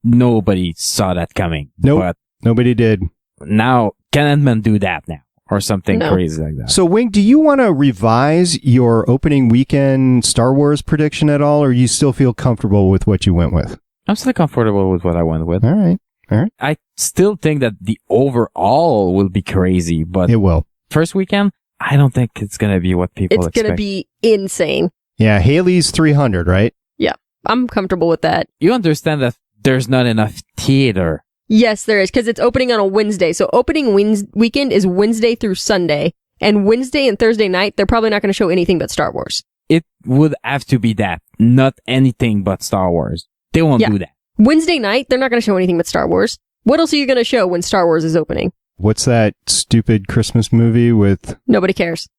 Nobody saw that coming. Nope. But nobody did. now, can Ant-Man do that now? Or something crazy like that. So, Wing, do you want to revise your opening weekend Star Wars prediction at all, or you still feel comfortable with what you went with? I'm still comfortable with what I went with. All right. I still think that the overall will be crazy, but It will. first weekend, I don't think it's going to be what people It's expect. going to be insane. Yeah, Haley's 300, right? Yeah, I'm comfortable with that. You understand that there's not enough theater. Yes, there is, because it's opening on a Wednesday. So opening weekend is Wednesday through Sunday. And Wednesday and Thursday night, they're probably not going to show anything but Star Wars. It would have to be that, not anything but Star Wars. They won't do that. Wednesday night, they're not going to show anything but Star Wars. What else are you going to show when Star Wars is opening? What's that stupid Christmas movie with... Nobody cares.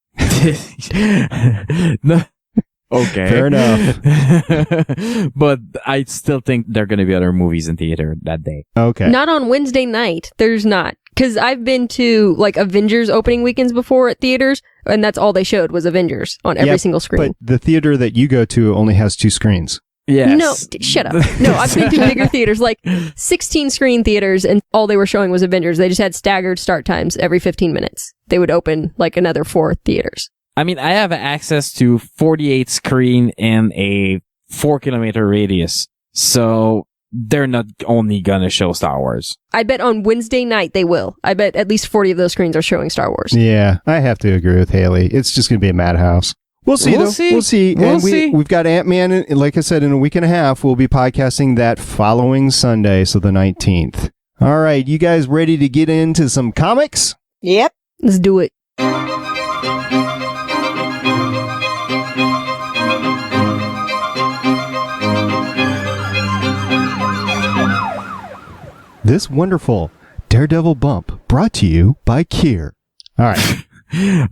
No. Okay. Fair enough. But I still think there are going to be other movies in theater that day. Okay. Not on Wednesday night. There's not. Because I've been to like Avengers opening weekends before at theaters, and that's all they showed was Avengers on every single screen. But the theater that you go to only has 2 screens. Yes. No, shut up. No, I've been to bigger theaters, like 16 screen theaters, and all they were showing was Avengers. They just had staggered start times every 15 minutes. They would open like another 4 theaters. I mean, I have access to 48 screen in a 4-kilometer radius. So they're not only going to show Star Wars. I bet on Wednesday night they will. I bet at least 40 of those screens are showing Star Wars. Yeah, I have to agree with Haley. It's just going to be a madhouse. We'll see, though. We'll see. And we've got Ant-Man, like I said, in a week and a half. We'll be podcasting that following Sunday, so the 19th. All right, you guys ready to get into some comics? Yep. Let's do it. This wonderful Daredevil bump brought to you by Kier. All right.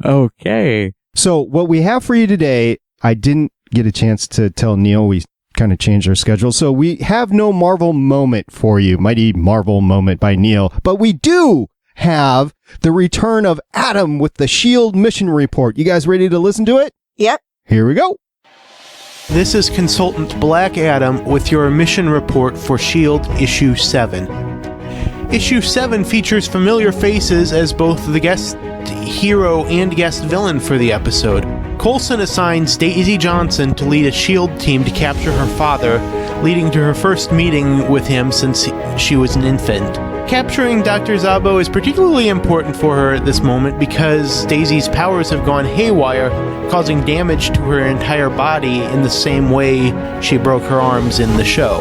Okay. So what we have for you today, I didn't get a chance to tell Neil. We kind of changed our schedule. So we have no Marvel moment for you. Mighty Marvel moment by Neil. But we do have the return of Adam with the S.H.I.E.L.D. mission report. You guys ready to listen to it? Yep. Here we go. This is Consultant Black Adam with your mission report for S.H.I.E.L.D. Issue 7. Issue 7 features familiar faces as both the guest hero and guest villain for the episode. Coulson assigns Daisy Johnson to lead a S.H.I.E.L.D. team to capture her father, leading to her first meeting with him since she was an infant. Capturing Dr. Zabo is particularly important for her at this moment because Daisy's powers have gone haywire, causing damage to her entire body in the same way she broke her arms in the show.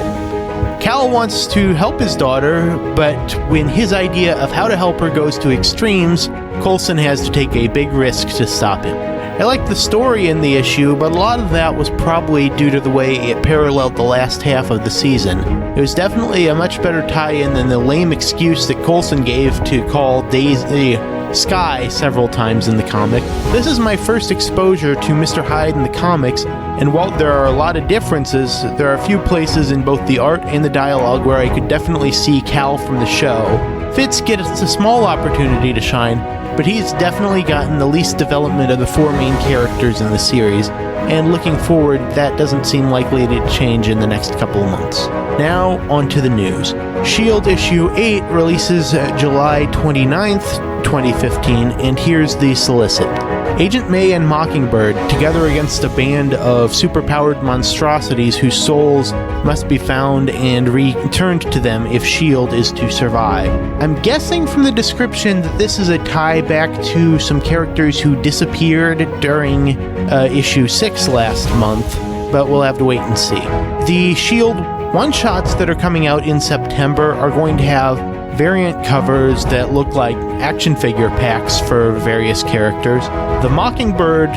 Cal wants to help his daughter, but when his idea of how to help her goes to extremes, Coulson has to take a big risk to stop him. I liked the story in the issue, but a lot of that was probably due to the way it paralleled the last half of the season. It was definitely a much better tie-in than the lame excuse that Coulson gave to call Daisy Sky several times in the comic. This is my first exposure to Mr. Hyde in the comics, and while there are a lot of differences, there are a few places in both the art and the dialogue where I could definitely see Cal from the show. Fitz gets a small opportunity to shine, but he's definitely gotten the least development of the 4 main characters in the series, and looking forward, that doesn't seem likely to change in the next couple of months. Now, on to the news. S.H.I.E.L.D. Issue 8 releases July 29th, 2015, and here's the solicit. Agent May and Mockingbird, together against a band of superpowered monstrosities whose souls must be found and returned to them if S.H.I.E.L.D. is to survive. I'm guessing from the description that this is a tie back to some characters who disappeared during issue 6 last month, but we'll have to wait and see. The S.H.I.E.L.D. one-shots that are coming out in September are going to have variant covers that look like action figure packs for various characters. The Mockingbird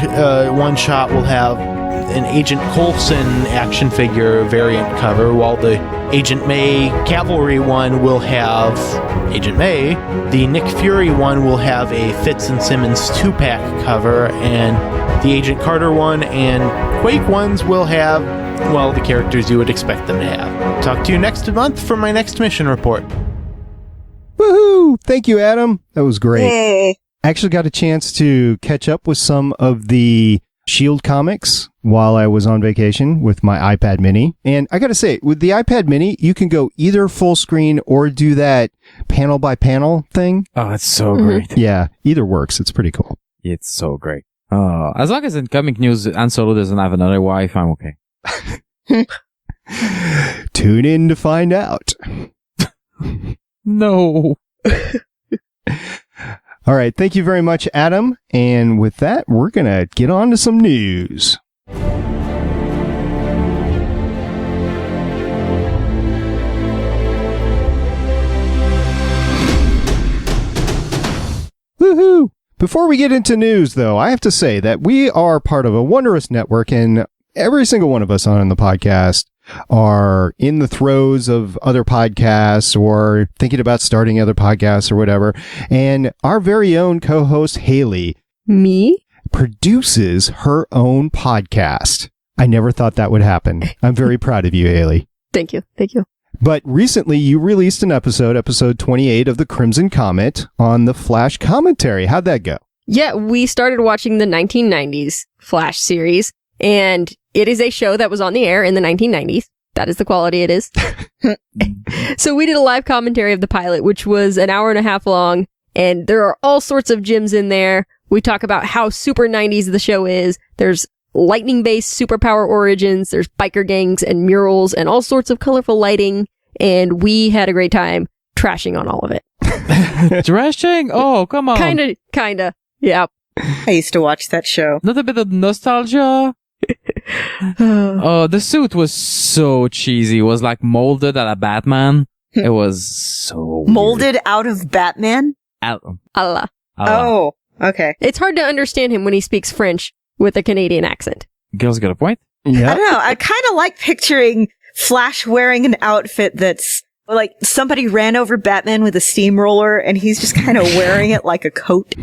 one-shot will have an Agent Coulson action figure variant cover, while the Agent May Cavalry one will have Agent May. The Nick Fury one will have a Fitz and Simmons 2-pack cover, and the Agent Carter one and Quake ones will have, well, the characters you would expect them to have. Talk to you next month for my next mission report. Woohoo! Thank you, Adam. That was great. Yay. I actually got a chance to catch up with some of the S.H.I.E.L.D. comics while I was on vacation with my iPad mini. And I got to say, with the iPad mini, you can go either full screen or do that panel by panel thing. Oh, it's so great. Yeah, either works. It's pretty cool. It's so great. As long as in comic news, Han Solo doesn't have another wife, I'm okay. Tune in to find out. No. All right. Thank you very much, Adam. And with that, we're going to get on to some news. Woohoo! Before we get into news, though, I have to say that we are part of a wondrous network, and every single one of us on the podcast are in the throes of other podcasts or thinking about starting other podcasts or whatever. And our very own co-host, Haley, Me? produces her own podcast. I never thought that would happen. I'm very proud of you, Haley. Thank you. Thank you. But recently you released an episode 28 of the Crimson Comet on the Flash commentary. How'd that go? Yeah, we started watching the 1990s Flash series, and it is a show that was on the air in the 1990s. That is the quality it is. So we did a live commentary of the pilot, which was an hour and a half long, and there are all sorts of gems in there. We talk about how super 90s the show is. There's lightning-based superpower origins, there's biker gangs and murals and all sorts of colorful lighting, and we had a great time trashing on all of it. Trashing? Oh, come on. Kinda. Yep. I used to watch that show. Not a bit of nostalgia? Oh, the suit was so cheesy. It was like molded out of Batman. It was so Molded out of Batman? Allah. Oh, okay. It's hard to understand him when he speaks French with a Canadian accent. Girls got a point. Yeah. I don't know. I kind of like picturing Flash wearing an outfit that's like somebody ran over Batman with a steamroller and he's just kind of wearing it like a coat.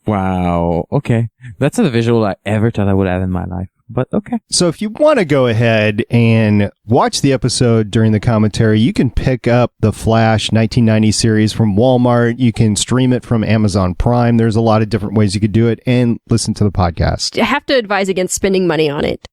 Wow. Okay. That's not a visual I ever thought I would have in my life. But okay. So if you want to go ahead and watch the episode during the commentary, you can pick up the Flash 1990 series from Walmart. You can stream it from Amazon Prime. There's a lot of different ways you could do it and listen to the podcast. I have to advise against spending money on it.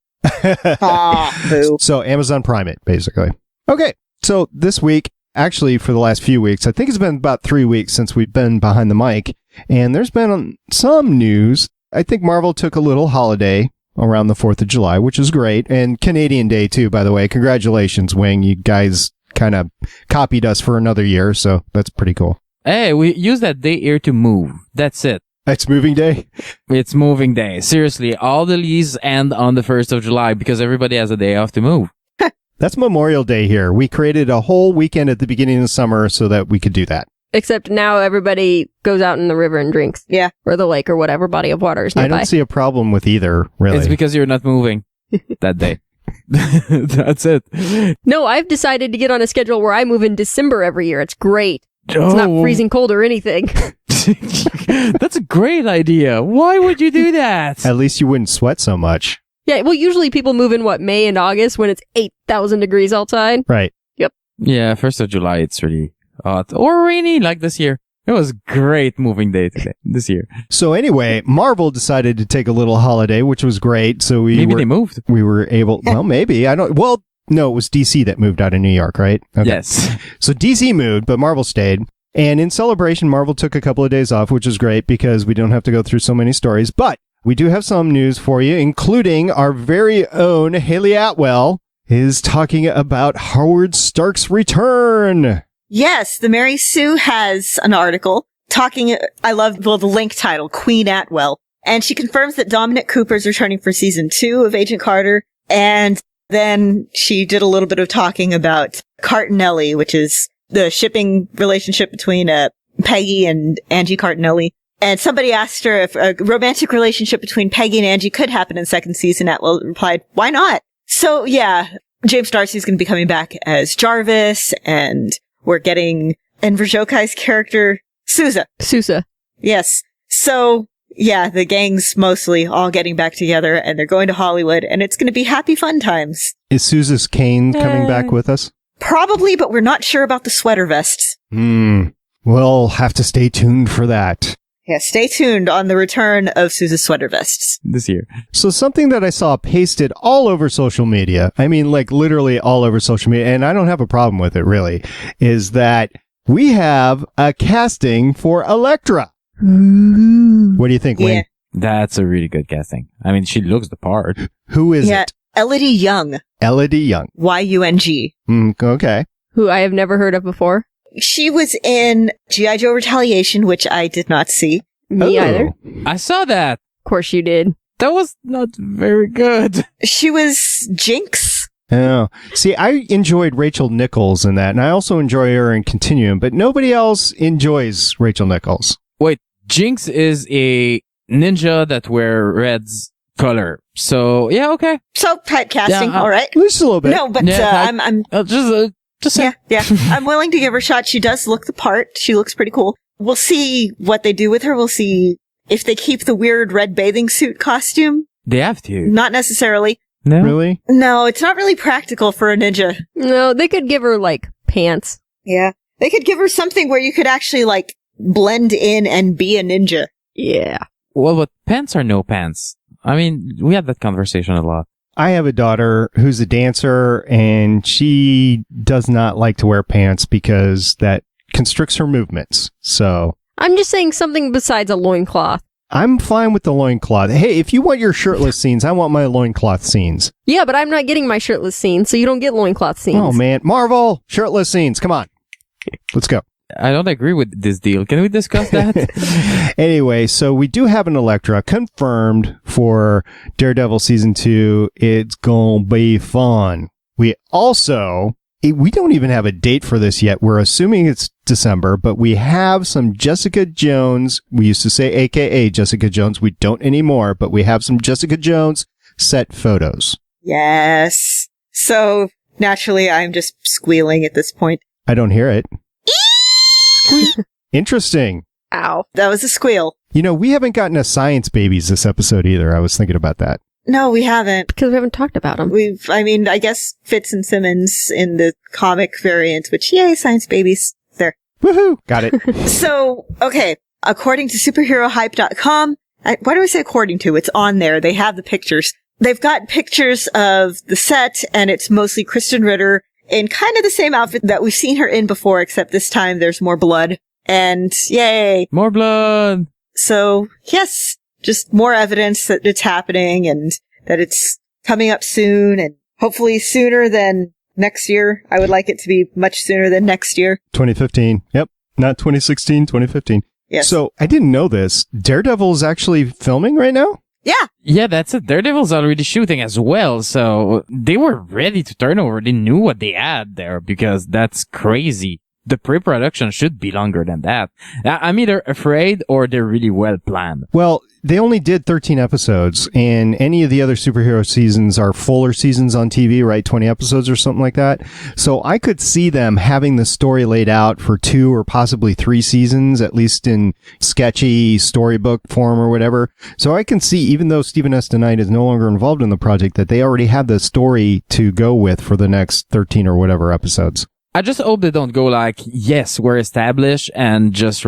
Boo. So Amazon Prime it, basically. Okay. So this week, actually for the last few weeks, I think it's been about 3 weeks since we've been behind the mic, and there's been some news. I think Marvel took a little holiday around the 4th of July, which is great. And Canadian Day, too, by the way. Congratulations, Wing. You guys kind of copied us for another year, so that's pretty cool. Hey, we use that day here to move. That's it. It's moving day? It's moving day. Seriously, all the leaves end on the 1st of July because everybody has a day off to move. That's Memorial Day here. We created a whole weekend at the beginning of the summer so that we could do that. Except now everybody goes out in the river and drinks. Yeah. Or the lake or whatever body of water is I nearby. don't see a problem with either, really. It's because you're not moving that day. That's it. No, I've decided to get on a schedule where I move in December every year. It's great. It's not freezing cold or anything. That's a great idea. Why would you do that? At least you wouldn't sweat so much. Yeah, well, usually people move in, May and August when it's 8,000 degrees outside? Right. Yeah, 1st of July, it's really hot. Or rainy, like this year. It was great moving day today, this year. So anyway, Marvel decided to take a little holiday, which was great. So Maybe they moved. We were able, well, maybe. Well, no, it was DC that moved out of New York, right? Okay. Yes. So DC moved, but Marvel stayed. And in celebration, Marvel took a couple of days off, which is great because we don't have to go through so many stories. But we do have some news for you, including our very own Haley Atwell is talking about Howard Stark's return. Yes, the Mary Sue has an article talking, the link title, Queen Atwell. And she confirms that Dominic Cooper's returning for season 2 of Agent Carter. And then she did a little bit of talking about Cartinelli, which is the shipping relationship between Peggy and Angie Cartinelli. And somebody asked her if a romantic relationship between Peggy and Angie could happen in second season. Atwell replied, why not? So yeah, James Darcy's going to be coming back as Jarvis, and we're getting Enver Jokai's character, Sousa. Yes. So yeah, the gang's mostly all getting back together, and they're going to Hollywood, and it's going to be happy fun times. Is Susan Kane coming back with us? Probably, but we're not sure about the sweater vests. We'll have to stay tuned for that. Yeah, stay tuned on the return of Sue's sweater vests. This year. So something that I saw pasted all over social media, I mean, like literally all over social media, and I don't have a problem with it really, is that we have a casting for Elektra. What do you think, Wayne? That's a really good casting. I mean, she looks the part. Who is it? Elodie Young. Elodie Young. Y-U-N-G. Okay. Who I have never heard of before. She was in G.I. Joe Retaliation, which I did not see. Me either. I saw that. Of course you did. That was not very good. She was Jinx. Oh, see, I enjoyed Rachel Nichols in that, and I also enjoy her in Continuum, but nobody else enjoys Rachel Nichols. Wait, Jinx is a ninja that wear red's color. So, yeah, okay. So, pet casting, all right. Just a little bit. No, but I'm just say. Yeah. I'm willing to give her a shot. She does look the part. She looks pretty cool. We'll see what they do with her. We'll see if they keep the weird red bathing suit costume. They have to. Not necessarily. No? Really? No, it's not really practical for a ninja. No, they could give her, like, pants. Yeah. They could give her something where you could actually, like, blend in and be a ninja. Yeah. Well, but pants are no pants. I mean, we had that conversation a lot. I have a daughter who's a dancer, and she does not like to wear pants because that constricts her movements. So I'm just saying something besides a loincloth. I'm fine with the loincloth. Hey, if you want your shirtless scenes, I want my loincloth scenes. Yeah, but I'm not getting my shirtless scene, so you don't get loincloth scenes. Oh, man. Marvel, shirtless scenes. Come on. Let's go. I don't agree with this deal. Can we discuss that? Anyway, so we do have an Elektra confirmed for Daredevil Season 2. It's gonna be fun. We also, we don't even have a date for this yet. We're assuming it's December, but we have some Jessica Jones. We used to say AKA Jessica Jones. We don't anymore, but we have some Jessica Jones set photos. Yes. So, naturally, I'm just squealing at this point. I don't hear it. Interesting. Ow. That was a squeal. You know, we haven't gotten a Science Babies this episode either. I was thinking about that. No, we haven't. Because we haven't talked about them. I guess Fitz and Simmons in the comic variant, which, yay, Science Babies. There. Woohoo! Got it. So, okay. According to superherohype.com, why do I say according to? It's on there. They have the pictures. They've got pictures of the set, and it's mostly Kristen Ritter in kind of the same outfit that we've seen her in before, except this time there's more blood. And yay. More blood. So, yes, just more evidence that it's happening and that it's coming up soon and hopefully sooner than next year. I would like it to be much sooner than next year. 2015. Yep. Not 2016, 2015. Yes. So I didn't know this. Daredevil is actually filming right now? Yeah. Yeah, that's it. Daredevil's already shooting as well, so they were ready to turn over. They knew what they had there because that's crazy. The pre-production should be longer than that. I'm either afraid or they're really well planned. Well, they only did 13 episodes, and any of the other superhero seasons are fuller seasons on TV, right? 20 episodes or something like that. So I could see them having the story laid out for 2 or possibly 3 seasons, at least in sketchy storybook form or whatever. So I can see, even though Stephen S. DeKnight is no longer involved in the project, that they already have the story to go with for the next 13 or whatever episodes. I just hope they don't go like, yes, we're established and just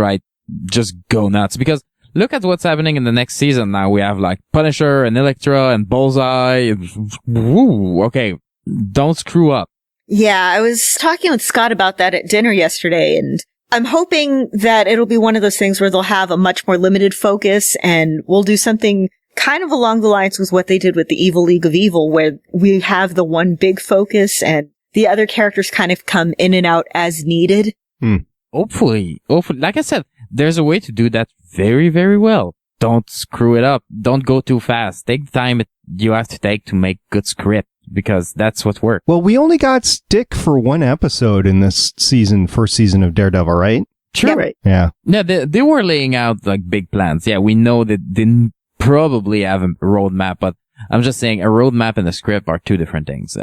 go nuts. Because look at what's happening in the next season now. We have like Punisher and Elektra and Bullseye. Woo, okay, don't screw up. Yeah, I was talking with Scott about that at dinner yesterday, and I'm hoping that it'll be one of those things where they'll have a much more limited focus and we'll do something kind of along the lines with what they did with the Evil League of Evil, where we have the one big focus and the other characters kind of come in and out as needed. Hopefully. Like I said, there's a way to do that very, very well. Don't screw it up. Don't go too fast. Take the time you have to take to make good script, because that's what works. Well, we only got Stick for 1 episode in this season, first season of Daredevil, right? Sure. Yeah, right. Yeah. Yeah, they were laying out like big plans. Yeah, we know that they probably have a roadmap, but I'm just saying a roadmap and a script are 2 different things.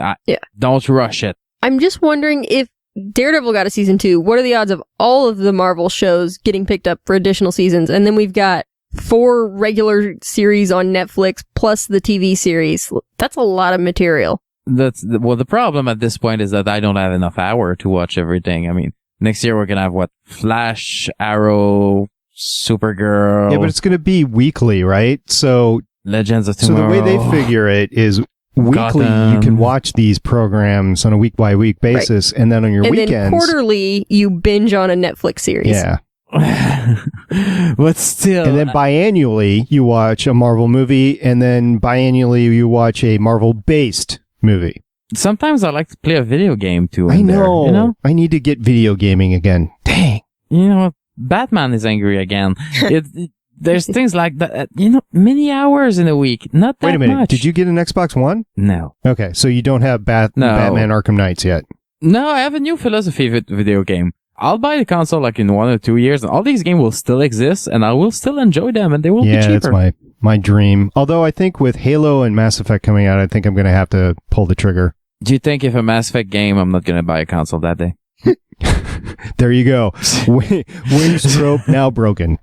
Don't rush it. I'm just wondering if Daredevil got a season 2, what are the odds of all of the Marvel shows getting picked up for additional seasons? And then we've got 4 regular series on Netflix plus the TV series. That's a lot of material. The problem at this point is that I don't have enough hour to watch everything. I mean, next year we're going to have Flash, Arrow, Supergirl. Yeah, but it's going to be weekly, right? So Legends of Tomorrow. So the way they figure it is weekly Gotham. you can watch these programs on a week by week basis, and then on your weekends. And then quarterly you binge on a Netflix series. Yeah. But still. And then biannually you watch a Marvel movie, and then biannually you watch a Marvel based movie. Sometimes I like to play a video game too. I know. There, you know. I need to get video gaming again. Dang. You know what? Batman is angry again. There's things like that. Many hours in a week. Not that much. Wait a minute. Did you get an Xbox One? No. Okay, so you don't have Batman Arkham Knights yet. No, I have a new philosophy with video game. I'll buy the console in 1 or 2 years, and all these games will still exist, and I will still enjoy them, and they will be cheaper. Yeah, that's my dream. Although I think with Halo and Mass Effect coming out, I think I'm going to have to pull the trigger. Do you think if a Mass Effect game, I'm not going to buy a console that day? There you go. Wings trope now broken.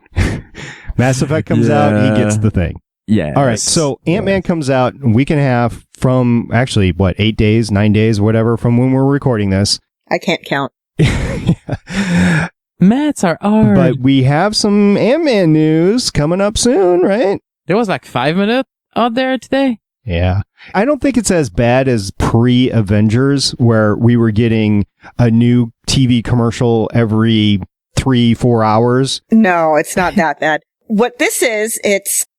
Mass Effect comes out, he gets the thing. Yeah. All right, so Ant-Man comes out a week and a half from, actually, 8 days, 9 days, whatever, from when we're recording this. I can't count. Maths are hard. But we have some Ant-Man news coming up soon, right? There was 5 minutes out there today. Yeah. I don't think it's as bad as pre-Avengers, where we were getting a new TV commercial every 3-4 hours. No, it's not that bad. What this is,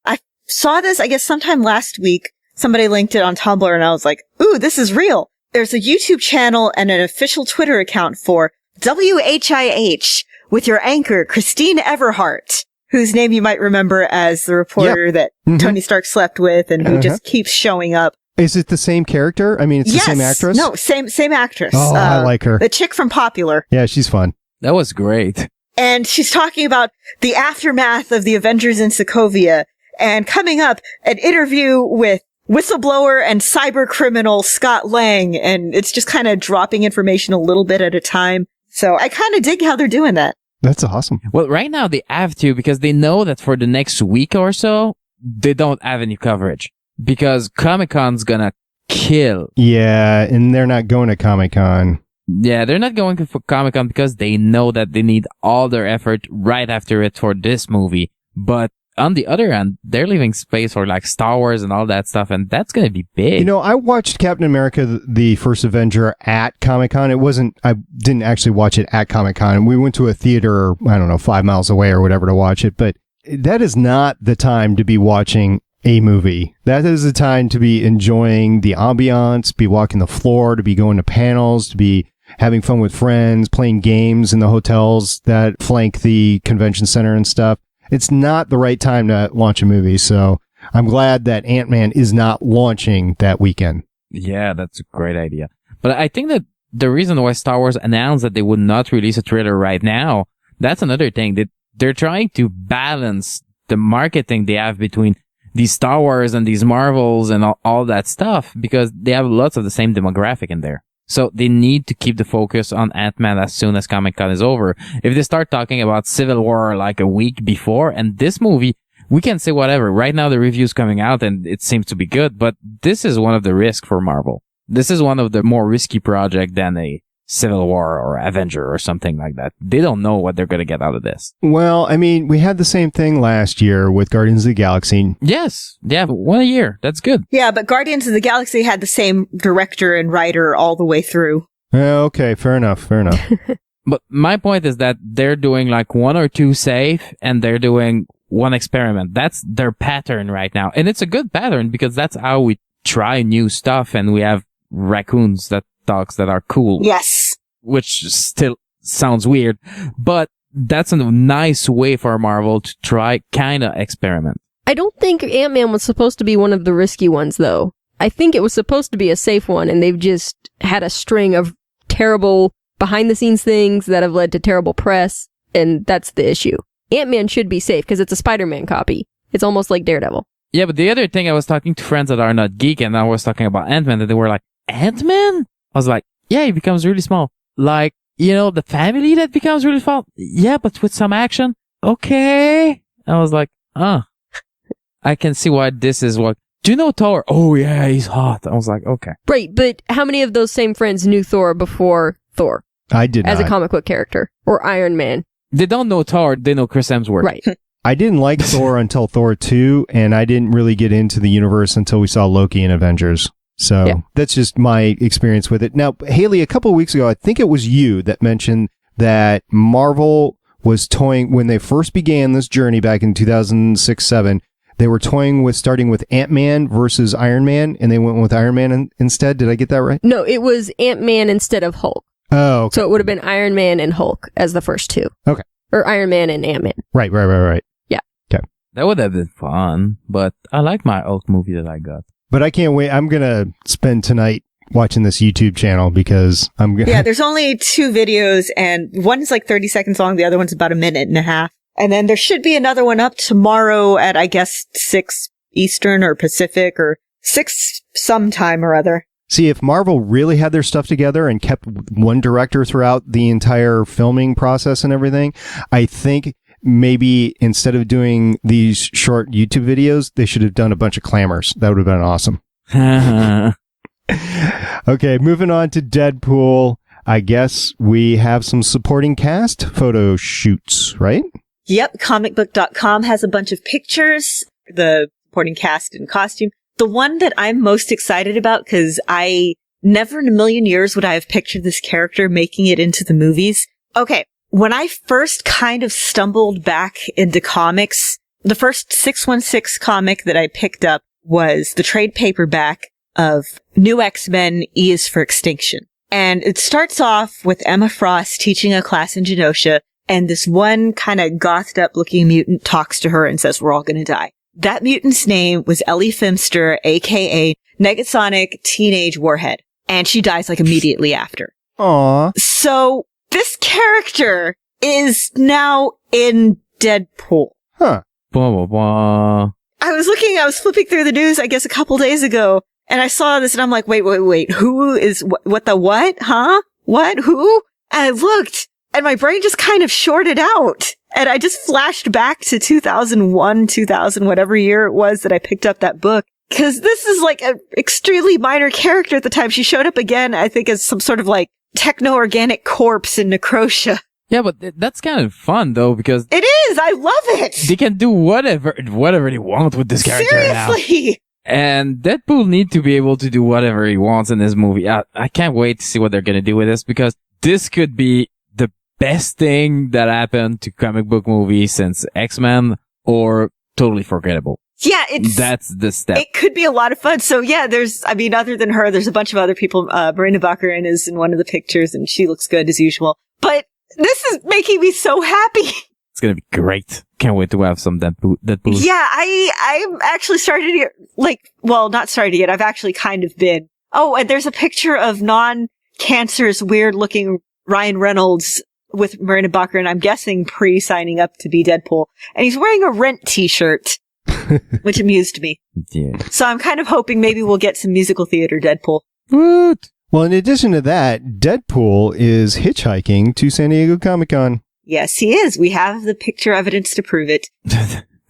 I saw this, I guess, sometime last week. Somebody linked it on Tumblr, and I was like, ooh, this is real. There's a YouTube channel and an official Twitter account for WHIH with your anchor, Christine Everhart, whose name you might remember as the reporter that Tony Stark slept with and who just keeps showing up. Is it the same character? I mean, it's the same actress? No, same actress. Oh, I like her. The chick from Popular. Yeah, she's fun. That was great. And she's talking about the aftermath of the Avengers in Sokovia, and coming up, an interview with whistleblower and cyber criminal Scott Lang, and it's just kind of dropping information a little bit at a time. So I kind of dig how they're doing that. That's awesome. Well, right now they have to, because they know that for the next week or so, they don't have any coverage. Because Comic-Con's gonna kill. Yeah, and they're not going to Comic-Con. Yeah, they're not going for Comic-Con because they know that they need all their effort right after it for this movie. But on the other hand, they're leaving space for Star Wars and all that stuff, and that's going to be big. You know, I watched Captain America, the First Avenger, at Comic-Con. I didn't actually watch it at Comic-Con. We went to a theater, 5 miles away or whatever to watch it, but that is not the time to be watching a movie. That is the time to be enjoying the ambiance, be walking the floor, to be going to panels, to be having fun with friends, playing games in the hotels that flank the convention center and stuff. It's not the right time to launch a movie, so I'm glad that Ant-Man is not launching that weekend. Yeah, that's a great idea. But I think that the reason why Star Wars announced that they would not release a trailer right now, that's another thing. They're trying to balance the marketing they have between these Star Wars and these Marvels and all that stuff, because they have lots of the same demographic in there. So they need to keep the focus on Ant-Man as soon as Comic-Con is over. If they start talking about Civil War a week before, and this movie, we can say whatever. Right now the review's coming out and it seems to be good, but this is one of the risks for Marvel. This is one of the more risky projects than a Civil War or Avenger or something like that. They don't know what they're going to get out of this. Well, I mean, we had the same thing last year with Guardians of the Galaxy. Yes. Yeah, 1 year. That's good. Yeah, but Guardians of the Galaxy had the same director and writer all the way through. Okay, fair enough. But my point is that they're doing 1 or 2 safe, and they're doing one experiment. That's their pattern right now. And it's a good pattern because that's how we try new stuff, and we have raccoons that talks that are cool. Yes. Which still sounds weird, but that's a nice way for Marvel to try kind of experiment. I don't think Ant-Man was supposed to be one of the risky ones, though. I think it was supposed to be a safe one, and they've just had a string of terrible behind-the-scenes things that have led to terrible press, and that's the issue. Ant-Man should be safe, because it's a Spider-Man copy. It's almost like Daredevil. Yeah, but the other thing, I was talking to friends that are not geek, and I was talking about Ant-Man, and they were like, Ant-Man? I was like, yeah, he becomes really small. The family that becomes really small? Yeah, but with some action? Okay. I was like, I can see why this is what do you know Thor? Oh yeah, he's hot. I was like, okay. Right, but how many of those same friends knew Thor before Thor? I did as not. a comic book character. Or Iron Man. They don't know Thor, they know Chris Hemsworth. Right. I didn't like Thor until Thor 2, and I didn't really get into the universe until we saw Loki in Avengers. So that's just my experience with it. Now, Haley, a couple of weeks ago, I think it was you that mentioned that Marvel was toying, when they first began this journey back in 2006-07, they were toying with starting with Ant-Man versus Iron Man, and they went with Iron Man instead. Did I get that right? No, it was Ant-Man instead of Hulk. Oh, okay. So it would have been Iron Man and Hulk as the first two. Okay. Or Iron Man and Ant-Man. Right. Yeah. Okay. That would have been fun, but I like my Hulk movie that I got. But I can't wait. I'm going to spend tonight watching this YouTube channel because I'm going to... Yeah, there's only 2 videos, and one is like 30 seconds long. The other one's about a minute and a half. And then there should be another one up tomorrow at, I guess, 6 Eastern or Pacific or 6 sometime or other. See, if Marvel really had their stuff together and kept one director throughout the entire filming process and everything, I think maybe instead of doing these short YouTube videos, they should have done a bunch of clamors. That would have been awesome. Okay, moving on to Deadpool. I guess we have some supporting cast photo shoots, right? Yep, comicbook.com has a bunch of pictures, the supporting cast and costume. The one that I'm most excited about, because I never in a million years would I have pictured this character making it into the movies. Okay, when I first kind of stumbled back into comics, the first 616 comic that I picked up was the trade paperback of New X-Men E is for Extinction. And it starts off with Emma Frost teaching a class in Genosha, and this one kind of gothed up looking mutant talks to her and says, we're all going to die. That mutant's name was Ellie Fimster, aka Negasonic Teenage Warhead. And she dies like immediately after. Aww. So this character is now in Deadpool. Huh. Blah, blah, blah. I was flipping through the news, I guess a couple days ago, and I saw this and I'm like, wait, who is, what the what? Huh? What? Who? And I looked and my brain just kind of shorted out. And I just flashed back to 2001, 2000, whatever year it was that I picked up that book. Cause this is like an extremely minor character at the time. She showed up again, I think, as some sort of like techno-organic corpse in Necrotia. Yeah, but that's kind of fun though, because It is! I love it! they can do whatever they want with this character now. Seriously! And Deadpool need to be able to do whatever he wants in this movie. I can't wait to see what they're gonna do with this, because this could be the best thing that happened to comic book movies since X-Men, or totally forgettable. Yeah, That's the step. It could be a lot of fun. So yeah, other than her, there's a bunch of other people. Marina Baccarin is in one of the pictures and she looks good as usual. But this is making me so happy. It's gonna be great. Can't wait to have some Deadpool. Yeah, I'm actually starting to get, not starting to get, I've actually kind of been. Oh, and there's a picture of non-cancerous, weird-looking Ryan Reynolds with Marina Baccarin, I'm guessing pre-signing up to be Deadpool. And he's wearing a Rent t-shirt, which amused me. Yeah. So I'm kind of hoping maybe we'll get some musical theater Deadpool. What? Well, in addition to that, Deadpool is hitchhiking to San Diego Comic-Con. Yes, he is. We have the picture evidence to prove it.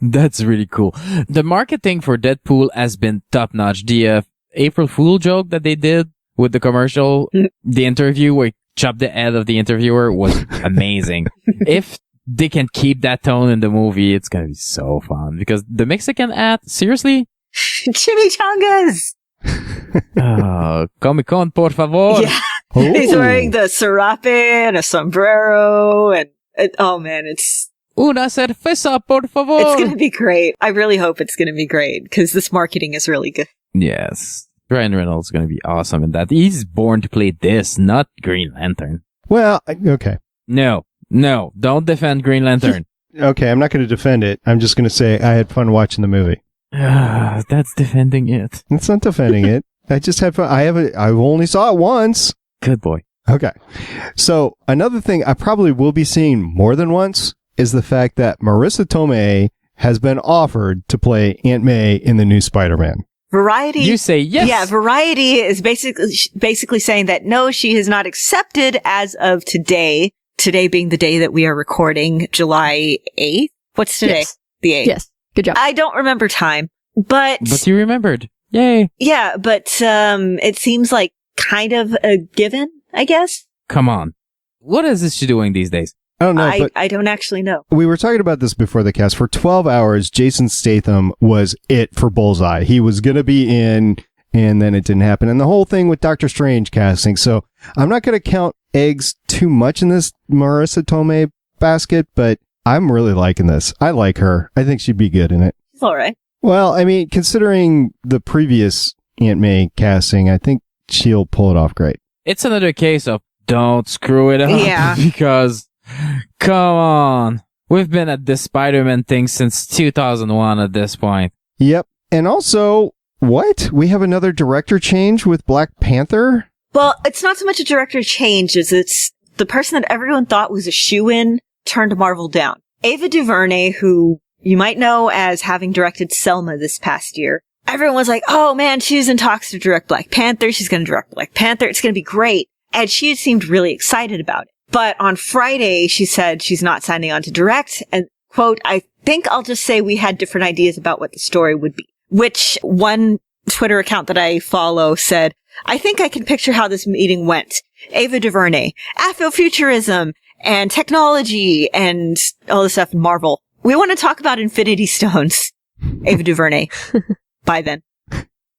That's really cool. The marketing for Deadpool has been top-notch. The April Fool joke that they did with the commercial, the interview where he chopped the head of the interviewer was amazing. If they can keep that tone in the movie, it's gonna be so fun. Because the Mexican ad, seriously? Chimichangas! Comic-Con, por favor. Yeah. He's wearing the serape and a sombrero and oh man, it's Una cerveza, por favor. It's gonna be great. I really hope it's gonna be great because this marketing is really good. Yes. Ryan Reynolds is gonna be awesome in that. He's born to play this, not Green Lantern. Well, okay. No, don't defend Green Lantern. Okay, I'm not going to defend it. I'm just going to say I had fun watching the movie. That's defending it. It's not defending it. I just had fun. I only saw it once. Good boy. Okay. So another thing I probably will be seeing more than once is the fact that Marissa Tomei has been offered to play Aunt May in the new Spider-Man. Variety. You say yes. Yeah, Variety is basically saying that no, she has not accepted as of today. Today being the day that we are recording, July 8th. What's today? Yes. The 8th. Yes. Good job. I don't remember time. But you remembered. Yay. Yeah, but it seems like kind of a given, I guess. Come on. What is she doing these days? I don't know, but I don't actually know. we were talking about this before the cast. For 12 hours, Jason Statham was it for Bullseye. He was going to be in, and then it didn't happen. And the whole thing with Doctor Strange casting. So I'm not going to count eggs too much in this Marissa Tomei basket, but I'm really liking this. I like her. I think she'd be good in it. It's all right. Well, I mean, considering the previous Aunt May casting, I think she'll pull it off great. It's another case of don't screw it up. Yeah. Because, come on. We've been at this Spider-Man thing since 2001 at this point. Yep. And also, what? We have another director change with Black Panther? Well, it's not so much a director change as it's the person that everyone thought was a shoo-in turned Marvel down. Ava DuVernay, who you might know as having directed Selma this past year. Everyone was like, oh man, she's in talks to direct Black Panther. She's going to direct Black Panther. It's going to be great. And she seemed really excited about it. But on Friday, she said she's not signing on to direct. And, quote, I think I'll just say we had different ideas about what the story would be. Which one Twitter account that I follow said, I think I can picture how this meeting went. Ava DuVernay, Afrofuturism, and technology, and all this stuff in Marvel. We want to talk about Infinity Stones. Ava DuVernay. By then.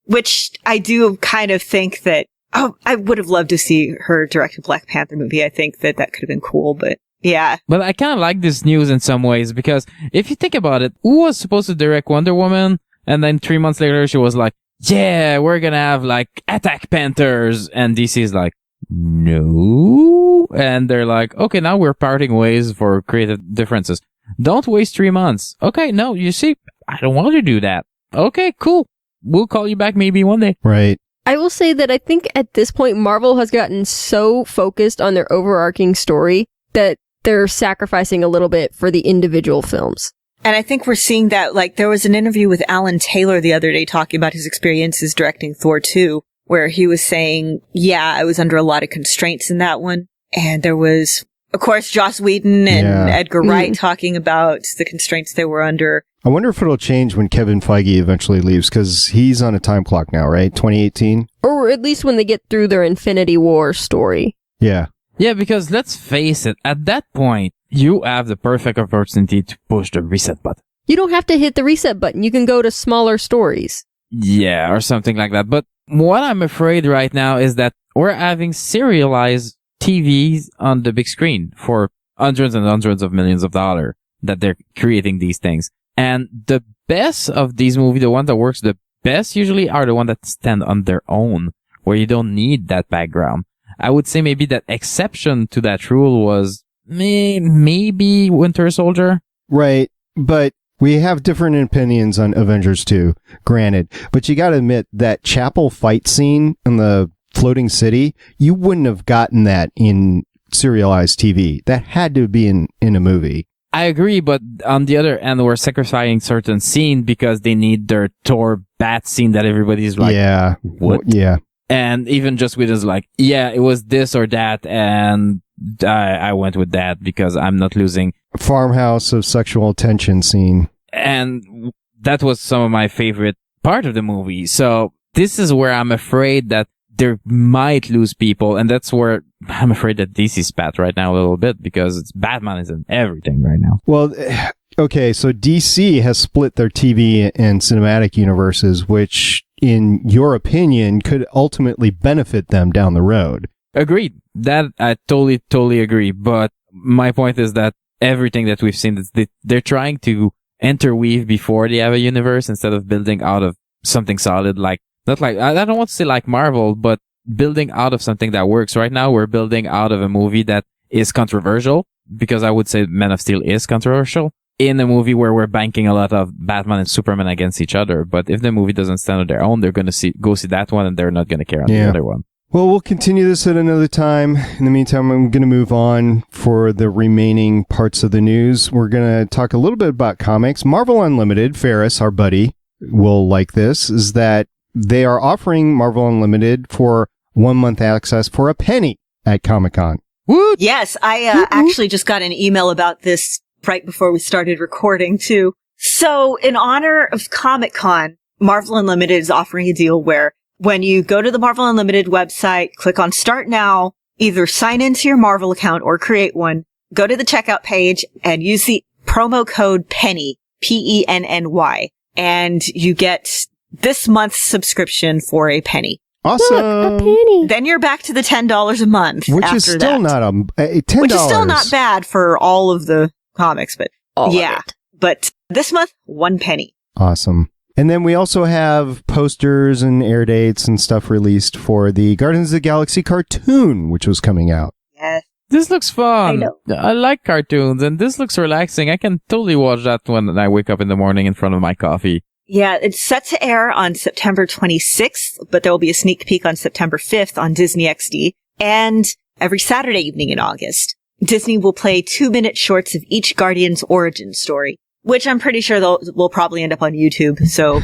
Which I do kind of think that, I would have loved to see her direct a Black Panther movie. I think that could have been cool, but yeah. But I kind of like this news in some ways because if you think about it, who was supposed to direct Wonder Woman? And then 3 months later, she was like, yeah, we're gonna have like Attack Panthers. And DC is like, no. And they're like, okay, now we're parting ways for creative differences. Don't waste 3 months. Okay, no, you see, I don't want to do that. Okay, cool. We'll call you back maybe one day. Right. I will say that I think at this point, Marvel has gotten so focused on their overarching story that they're sacrificing a little bit for the individual films. And I think we're seeing that, like, there was an interview with Alan Taylor the other day talking about his experiences directing Thor 2, where he was saying, yeah, I was under a lot of constraints in that one. And there was, of course, Joss Whedon and Edgar Wright talking about the constraints they were under. I wonder if it'll change when Kevin Feige eventually leaves, because he's on a time clock now, right? 2018? Or at least when they get through their Infinity War story. Yeah. Yeah, because let's face it, at that point, you have the perfect opportunity to push the reset button. You don't have to hit the reset button. You can go to smaller stories. Yeah, or something like that. But what I'm afraid right now is that we're having serialized TVs on the big screen for hundreds and hundreds of millions of dollars that they're creating these things. And the best of these movies, the one that works the best usually are the ones that stand on their own, where you don't need that background. I would say maybe that exception to that rule was maybe Winter Soldier. Right. But we have different opinions on Avengers 2, granted. But you got to admit that chapel fight scene in the floating city, you wouldn't have gotten that in serialized TV. That had to be in a movie. I agree, but on the other end, we're sacrificing certain scene because they need their Thor bat scene that everybody's like, yeah, what? Yeah. And even just with us like, yeah, it was this or that, and I went with that because I'm not losing. Farmhouse of sexual tension scene. And that was some of my favorite part of the movie. So this is where I'm afraid that they might lose people, and that's where I'm afraid that DC's spat right now a little bit because Batman is in everything right now. Well, okay, so DC has split their TV and cinematic universes, which, in your opinion, could ultimately benefit them down the road. Agreed. That I totally agree. But my point is that everything that we've seen, they're trying to interweave before they have a universe instead of building out of something solid like, not like, I don't want to say like Marvel, but building out of something that works. Right now, we're building out of a movie that is controversial, because I would say Man of Steel is controversial, in a movie where we're banking a lot of Batman and Superman against each other. But if the movie doesn't stand on their own, they're going to go see that one, and they're not going to care on the other one. Well, we'll continue this at another time. In the meantime, I'm going to move on for the remaining parts of the news. We're going to talk a little bit about comics. Marvel Unlimited, Ferris, our buddy, will like this, is that they are offering Marvel Unlimited for 1 month access for a penny at Comic-Con. Woo! Yes, I actually just got an email about this right before we started recording, too. So, in honor of Comic-Con, Marvel Unlimited is offering a deal where when you go to the Marvel Unlimited website, click on Start Now, either sign into your Marvel account or create one, go to the checkout page and use the promo code PENNY, PENNY, and you get this month's subscription for a penny. Awesome. Look, a penny. Then you're back to the $10 a month. Which after is still that. not $10. Which is still not bad for all of the comics, but All of yeah. it. But this month, 1 penny. Awesome. And then we also have posters and air dates and stuff released for the Guardians of the Galaxy cartoon, which was coming out. Yes. This looks fun. I know. I like cartoons, and this looks relaxing. I can totally watch that when I wake up in the morning in front of my coffee. Yeah, it's set to air on September 26th, but there will be a sneak peek on September 5th on Disney XD, and every Saturday evening in August. Disney will play 2-minute shorts of each Guardian's origin story, which I'm pretty sure will probably end up on YouTube, so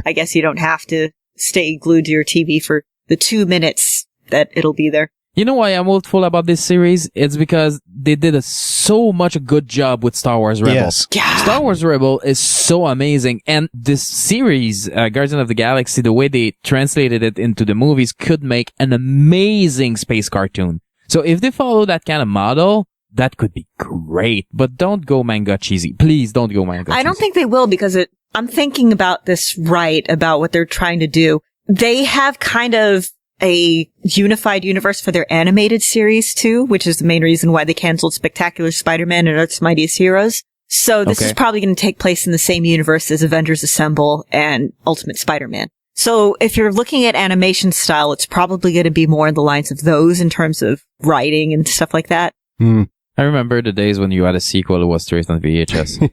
I guess you don't have to stay glued to your TV for the 2 minutes that it'll be there. You know why I'm hopeful about this series? It's because they did so much a good job with Star Wars Rebel. Yes. Yeah. Star Wars Rebel is so amazing, and this series, Guardians of the Galaxy, the way they translated it into the movies could make an amazing space cartoon. So if they follow that kind of model, that could be great. But don't go manga cheesy. Please don't go manga cheesy. I don't think they will because I'm thinking about this right, about what they're trying to do. They have kind of a unified universe for their animated series too, which is the main reason why they canceled Spectacular Spider-Man and Earth's Mightiest Heroes. So this is probably going to take place in the same universe as Avengers Assemble and Ultimate Spider-Man. So if you're looking at animation style, it's probably going to be more in the lines of those in terms of writing and stuff like that. Hmm. I remember the days when you had a sequel that was straight on VHS.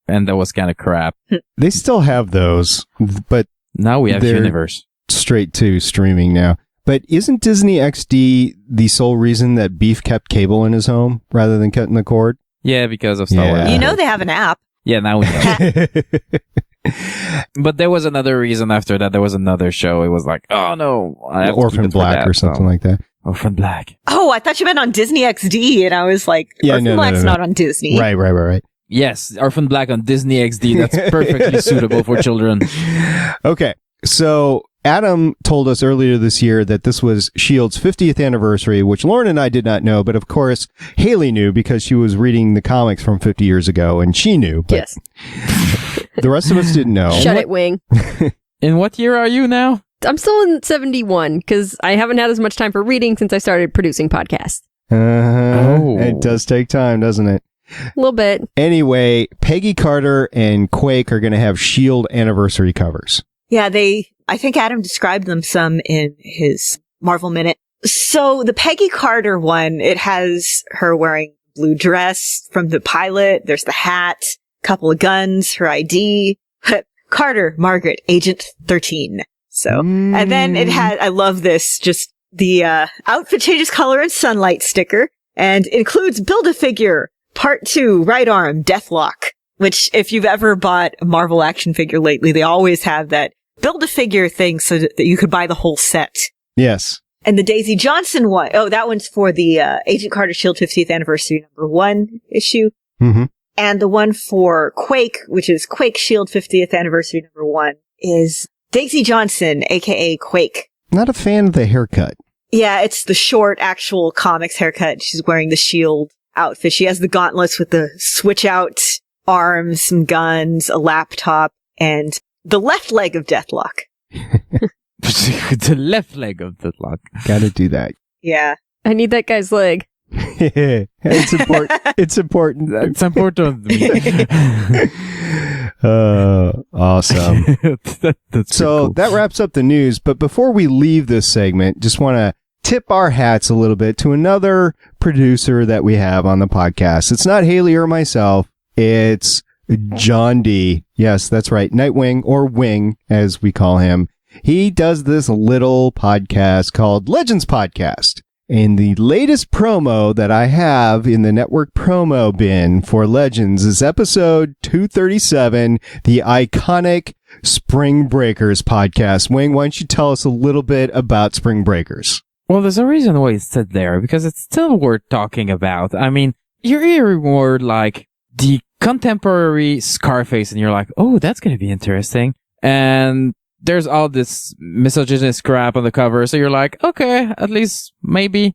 And that was kind of crap. They still have those, but Now we have They're- Universe. straight to streaming now. But isn't Disney XD the sole reason that Beef kept cable in his home rather than cutting the cord? Yeah, because of Star Yeah. Wars. You know they have an app. Yeah, now we know. But there was another reason after that. There was another show. It was like, oh no, I have to keep Orphan it for Black that, or something like that. Orphan Black. Oh, I thought you meant on Disney XD, and I was like, Yeah, Orphan no, Black's no. not on Disney. Right. Yes, Orphan Black on Disney XD. That's perfectly suitable for children. Okay, so Adam told us earlier this year that this was S.H.I.E.L.D's 50th anniversary, which Lauren and I did not know, but of course Haley knew because she was reading the comics from 50 years ago, and she knew. But Yes. the rest of us didn't know. Shut it, Wing. In what year are you now? I'm still in 71 because I haven't had as much time for reading since I started producing podcasts. Oh. It does take time, doesn't it? A little bit. Anyway, Peggy Carter and Quake are going to have S.H.I.E.L.D. anniversary covers. Yeah, I think Adam described them some in his Marvel Minute. So the Peggy Carter one, it has her wearing blue dress from the pilot. There's the hat, couple of guns, her ID. Carter, Margaret, Agent 13. So, and then it had, I love this, just the outfit changes color and sunlight sticker and includes Build-A-Figure, Part 2, right arm, Deathlock, which if you've ever bought a Marvel action figure lately, they always have that Build-A-Figure thing so that you could buy the whole set. Yes. And the Daisy Johnson one, oh, that one's for the Agent Carter S.H.I.E.L.D. 50th anniversary #1 issue. Mm-hmm. And the one for Quake, which is Quake S.H.I.E.L.D. 50th anniversary #1, is Daisy Johnson, aka Quake. Not a fan of the haircut. Yeah, it's the short actual comics haircut. She's wearing the S.H.I.E.L.D. outfit. She has the gauntlets with the switch out arms, some guns, a laptop, and the left leg of Deathlock. The left leg of Deathlock. Gotta do that. Yeah. I need that guy's leg. It's important. It's important. It's important to me. Awesome. That's So cool. that wraps up the news. But before we leave this segment, just want to tip our hats a little bit to another producer that we have on the podcast. It's not Haley or myself. It's John D. Yes, that's right. Nightwing, or Wing, as we call him. He does this little podcast called Legends Podcast. And the latest promo that I have in the network promo bin for Legends is episode 237, the iconic Spring Breakers podcast. Wayne, why don't you tell us a little bit about Spring Breakers? Well, there's a reason why it's there, because it's still worth talking about. I mean, you're hearing more like the contemporary Scarface, and you're like, oh, that's going to be interesting. And there's all this misogynist crap on the cover, so you're like, okay, at least maybe.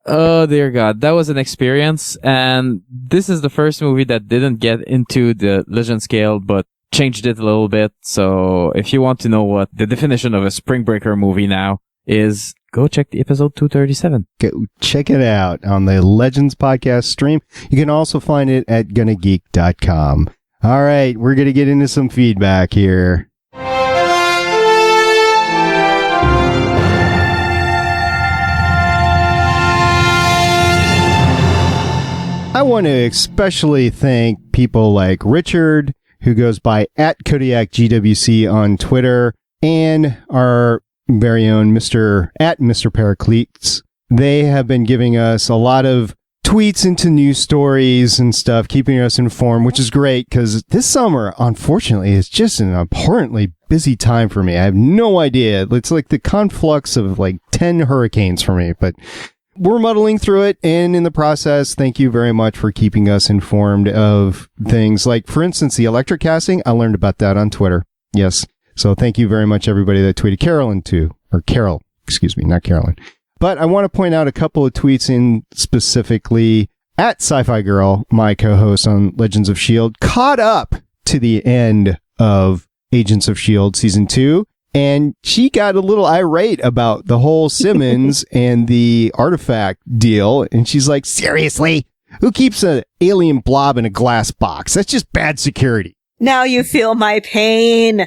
Oh dear God, that was an experience, and this is the first movie that didn't get into the legend scale, but changed it a little bit. So if you want to know what the definition of a Spring Breaker movie now is, go check the episode 237. Go check it out on the Legends podcast stream. You can also find it at gonnageek.com. All right, we're going to get into some feedback here. I want to especially thank people like Richard, who goes by @KodiakGWC on Twitter, and our very own Mr. Paracletes. They have been giving us a lot of tweets into news stories and stuff, keeping us informed, which is great because this summer, unfortunately, is just an abhorrently busy time for me. I have no idea. It's like the conflux of like 10 hurricanes for me, but we're muddling through it, and in the process, thank you very much for keeping us informed of things like, for instance, the electric casting. I learned about that on Twitter. Yes. So thank you very much, everybody that tweeted Carolyn too, or Carol, excuse me, not Carolyn. But I want to point out a couple of tweets in specifically at Sci-Fi Girl, my co-host on Legends of S.H.I.E.L.D., caught up to the end of Agents of S.H.I.E.L.D. Season 2. And she got a little irate about the whole Simmons and the artifact deal. And she's like, seriously? Who keeps an alien blob in a glass box? That's just bad security. Now you feel my pain.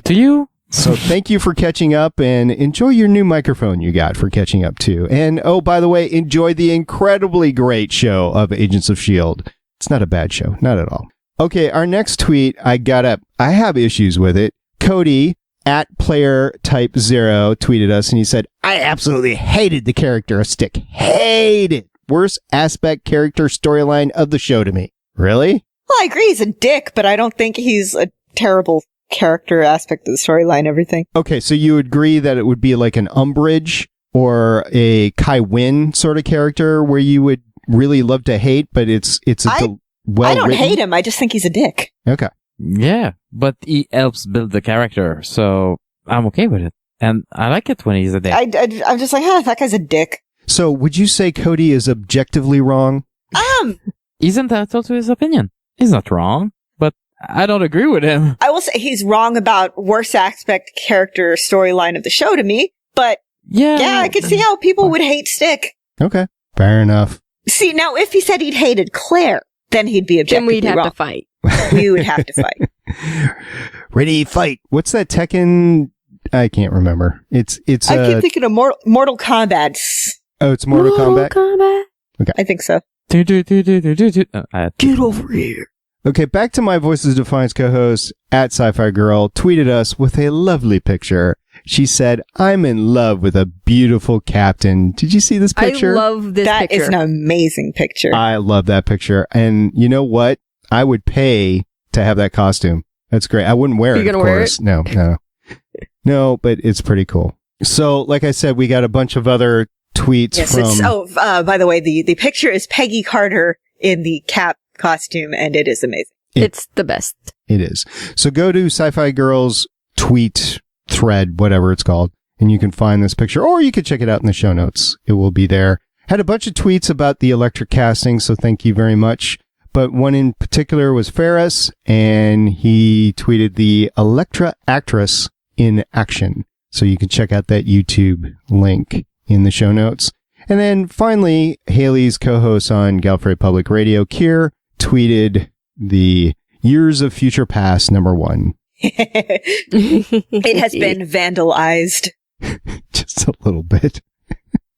Do you? So thank you for catching up, and enjoy your new microphone you got for catching up too. And oh, by the way, enjoy the incredibly great show of Agents of S.H.I.E.L.D. It's not a bad show. Not at all. Okay, our next tweet, I have issues with it. Cody @PlayerType0 tweeted us, and he said, I absolutely hated the characteristic. Hated. Worst aspect character storyline of the show to me. Really? Well, I agree he's a dick, but I don't think he's a terrible character aspect of the storyline, everything. Okay, so you agree that it would be like an Umbridge or a Kai Wynn sort of character where you would really love to hate, but it's well, I don't hate him. I just think he's a dick. Okay. Yeah, but he helps build the character, so I'm okay with it. And I like it when he's a dick. I'm just like, that guy's a dick. So would you say Cody is objectively wrong? He's entitled to his opinion. He's not wrong, but I don't agree with him. I will say he's wrong about worst aspect character storyline of the show to me, but yeah, I could see how people would hate Stick. Okay, fair enough. See, now if he said he'd hated Claire, then he'd be objectively Then we'd have wrong. to fight. We would have to fight. Ready, fight. What's that Tekken? I can't remember. It's. I keep thinking of Mortal Kombat. Oh, it's Mortal Kombat? Okay. I think so. Get over here. Okay, back to my Voices of Defiance co-host @Sci-Fi Girl tweeted us with a lovely picture. She said, I'm in love with a beautiful captain. Did you see this picture? I love this That picture. is an amazing picture. I love that picture. And you know what? I would pay to have that costume. That's great. I wouldn't wear it, of course. No. No, but it's pretty cool. So, like I said, we got a bunch of other tweets from... by the way, the picture is Peggy Carter in the Cap costume, and it is amazing. It's the best. It is. So go to Sci-Fi Girl's tweet thread, whatever it's called, and you can find this picture, or you can check it out in the show notes. It will be there. Had a bunch of tweets about the electric casting, so thank you very much. But one in particular was Ferris, and he tweeted the Electra actress in action. So you can check out that YouTube link in the show notes. And then finally, Haley's co-host on Gallifrey Public Radio, Kier, tweeted the Years of Future Past #1. It has been vandalized. Just a little bit.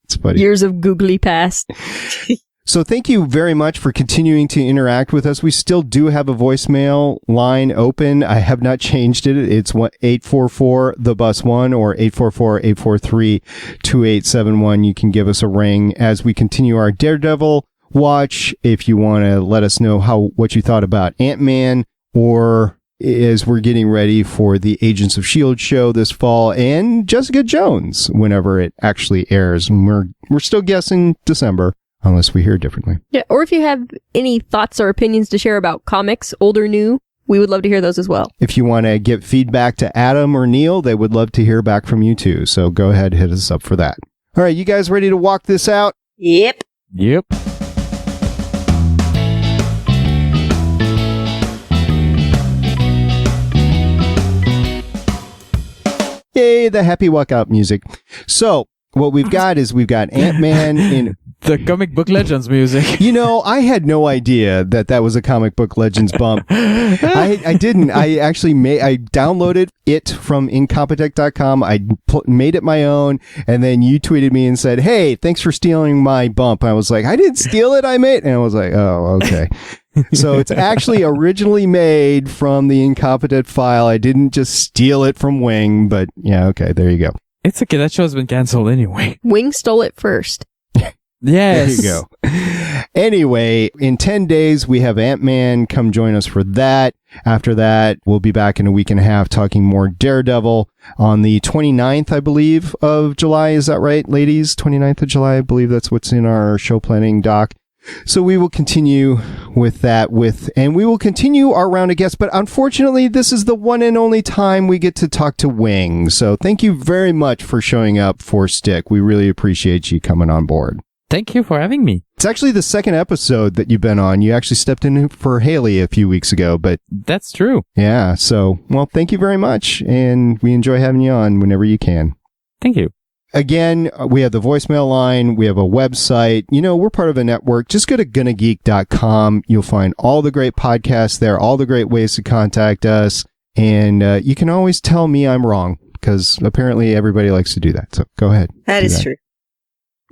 It's funny. Years of googly past. So thank you very much for continuing to interact with us. We still do have a voicemail line open. I have not changed it. It's 844-THE-BUS-1 or 844-843-2871. You can give us a ring as we continue our Daredevil watch. If you want to let us know what you thought about Ant-Man, or as we're getting ready for the Agents of S.H.I.E.L.D. show this fall and Jessica Jones whenever it actually airs. And we're still guessing December, unless we hear differently. Yeah, or if you have any thoughts or opinions to share about comics, old or new, we would love to hear those as well. If you want to get feedback to Adam or Neil, they would love to hear back from you too. So go ahead, hit us up for that. All right, you guys ready to walk this out? Yep. Yep. Yay, the happy walkout music. So what we've got is we've got Ant-Man in... The comic book legends music. You know, I had no idea that was a comic book legends bump. I didn't. I actually I downloaded it from incompetech.com. I made it my own. And then you tweeted me and said, hey, thanks for stealing my bump. I was like, I didn't steal it. I made it. And I was like, oh, okay. So it's actually originally made from the Incompetent file. I didn't just steal it from Wing, but yeah, okay, there you go. It's okay. That show's been canceled anyway. Wing stole it first. Yes. There you go. Anyway, in 10 days, we have Ant-Man. Come join us for that. After that, we'll be back in a week and a half talking more Daredevil on the 29th, I believe, of July. Is that right, ladies? 29th of July, I believe that's what's in our show planning doc. So we will continue with that and we will continue our round of guests, but unfortunately, this is the one and only time we get to talk to Wing. So thank you very much for showing up for Stick. We really appreciate you coming on board. Thank you for having me. It's actually the second episode that you've been on. You actually stepped in for Haley a few weeks ago, but that's true. Yeah. So, well, thank you very much. And we enjoy having you on whenever you can. Thank you. Again, we have the voicemail line. We have a website. You know, we're part of a network. Just go to gonnageek.com. You'll find all the great podcasts there, all the great ways to contact us. And you can always tell me I'm wrong because apparently everybody likes to do that. So go ahead. That is true.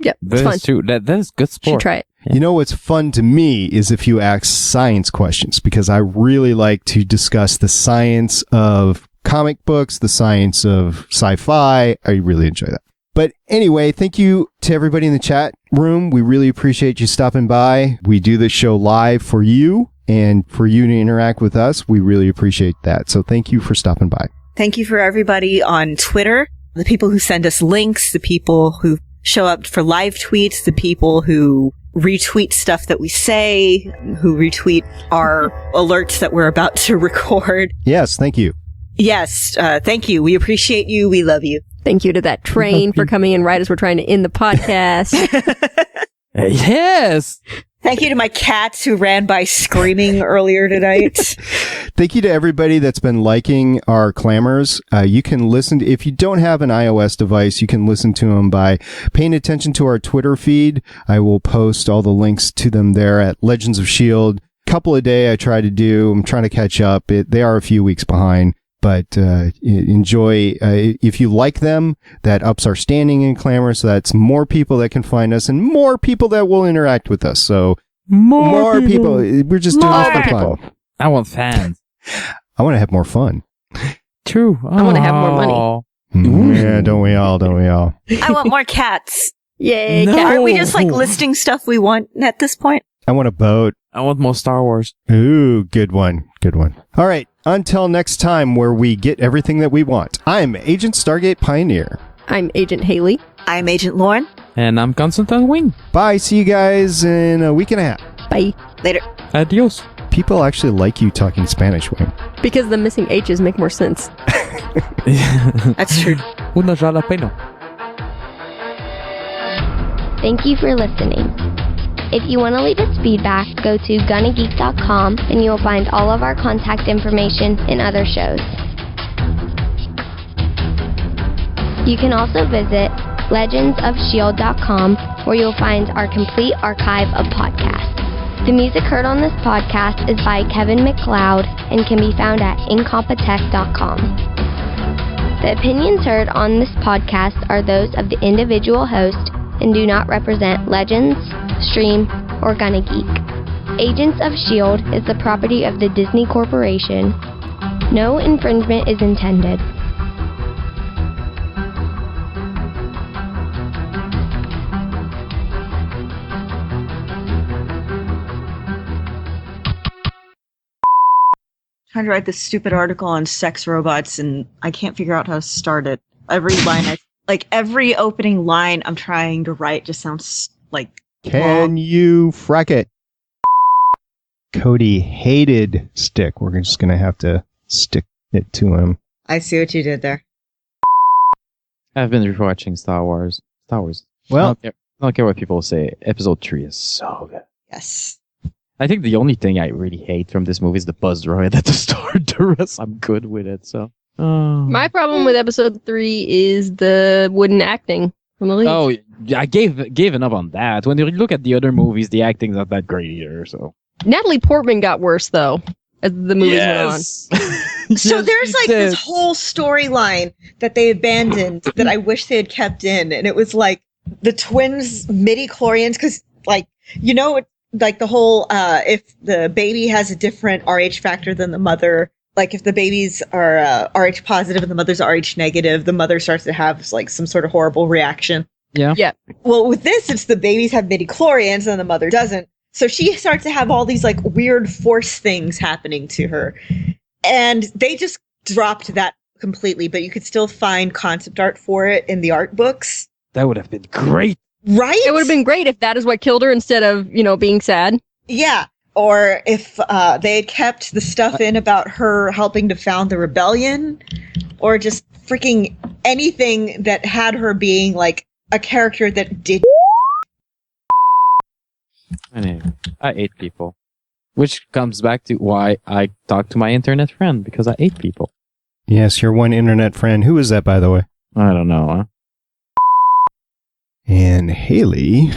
Yep, that it's fun. Is true. That is good sport. Should try it. You know what's fun to me is if you ask science questions, because I really like to discuss the science of comic books, the science of sci-fi. I really enjoy that. But anyway, thank you to everybody in the chat room. We really appreciate you stopping by. We do this show live for you and for you to interact with us. We really appreciate that. So thank you for stopping by. Thank you for everybody on Twitter, the people who send us links, the people who show up for live tweets, the people who retweet stuff that we say, who retweet our alerts that we're about to record. Yes, thank you. Yes, thank you. We appreciate you. We love you. Thank you to that train for coming in right as we're trying to end the podcast. Yes. Thank you to my cats who ran by screaming earlier tonight. Thank you to everybody that's been liking our clamors. You can listen to, if you don't have an iOS device, you can listen to them by paying attention to our Twitter feed. I will post all the links to them there at Legends of S.H.I.E.L.D. Couple a day I try to do. I'm trying to catch up. They are a few weeks behind. But enjoy, if you like them, that ups our standing in Clamor, so that's more people that can find us and more people that will interact with us. So more people. We're just doing this for fun. I want fans. I want to have more fun. True. I want to have more money. Yeah, don't we all? Don't we all? I want more cats. Yay, No. cat. Aren't we just like listing stuff we want at this point? I want a boat. I want more Star Wars. Ooh, good one. Good one. All right. Until next time, where we get everything that we want. I'm Agent Stargate Pioneer. I'm Agent Haley. I'm Agent Lauren. And I'm Constantine Wing. Bye. See you guys in a week and a half. Bye. Later. Adios. People actually like you talking Spanish, Wing. Because the missing H's make more sense. That's true. Una jalapeno. Thank you for listening. If you want to leave us feedback, go to gonnageek.com and you'll find all of our contact information and other shows. You can also visit legendsofshield.com where you'll find our complete archive of podcasts. The music heard on this podcast is by Kevin MacLeod and can be found at incompetech.com. The opinions heard on this podcast are those of the individual host and do not represent Legends, Stream, or Gonna Geek. Agents of S.H.I.E.L.D. is the property of the Disney Corporation. No infringement is intended. trying to write this stupid article on sex robots, and I can't figure out how to start it. Every opening line I'm trying to write just sounds like. Can you frack it? Cody hated stick. We're just going to have to stick it to him. I see what you did there. I've been rewatching Star Wars. Well, I don't care what people say. Episode 3 is so good. Yes. I think the only thing I really hate from this movie is the buzz droid at the start. The rest, I'm good with it. So, My problem with episode 3 is the wooden acting from the lead. Oh, I gave up on that. When you look at the other movies, the acting's not that great either. So Natalie Portman got worse though as the movies went on. So there's like this whole storyline that they abandoned that I wish they had kept in, and it was like the twins midi-chlorians, because like like the whole if the baby has a different RH factor than the mother, like if the babies are RH positive and the mother's RH negative, the mother starts to have like some sort of horrible reaction. yeah. Well, with this, it's the babies have midi-chlorians and the mother doesn't. So she starts to have all these like weird force things happening to her. And they just dropped that completely, but you could still find concept art for it in the art books. That would have been great. Right? It would have been great if that is what killed her instead of, being sad. Yeah. Or if they had kept the stuff in about her helping to found the rebellion, or just freaking anything that had her being like a character that did. Anyway, I hate people. Which comes back to why I talk to my internet friend, because I hate people. Yes, your one internet friend. Who is that, by the way? I don't know. Huh? And Haley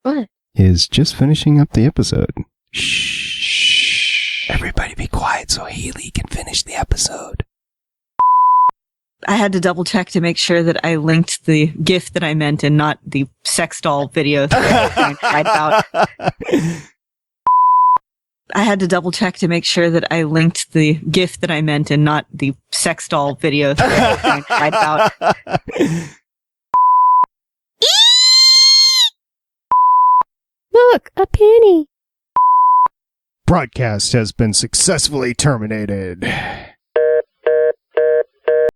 What? is just finishing up the episode. Shh. Everybody be quiet so Haley can finish the episode. I had to double check to make sure that I linked the GIF that I meant and not the sex doll video that I was trying to write about. I had to double check to make sure that I linked the GIF that I meant and not the sex doll video that I was trying to write about. Look, a penny. Broadcast has been successfully terminated.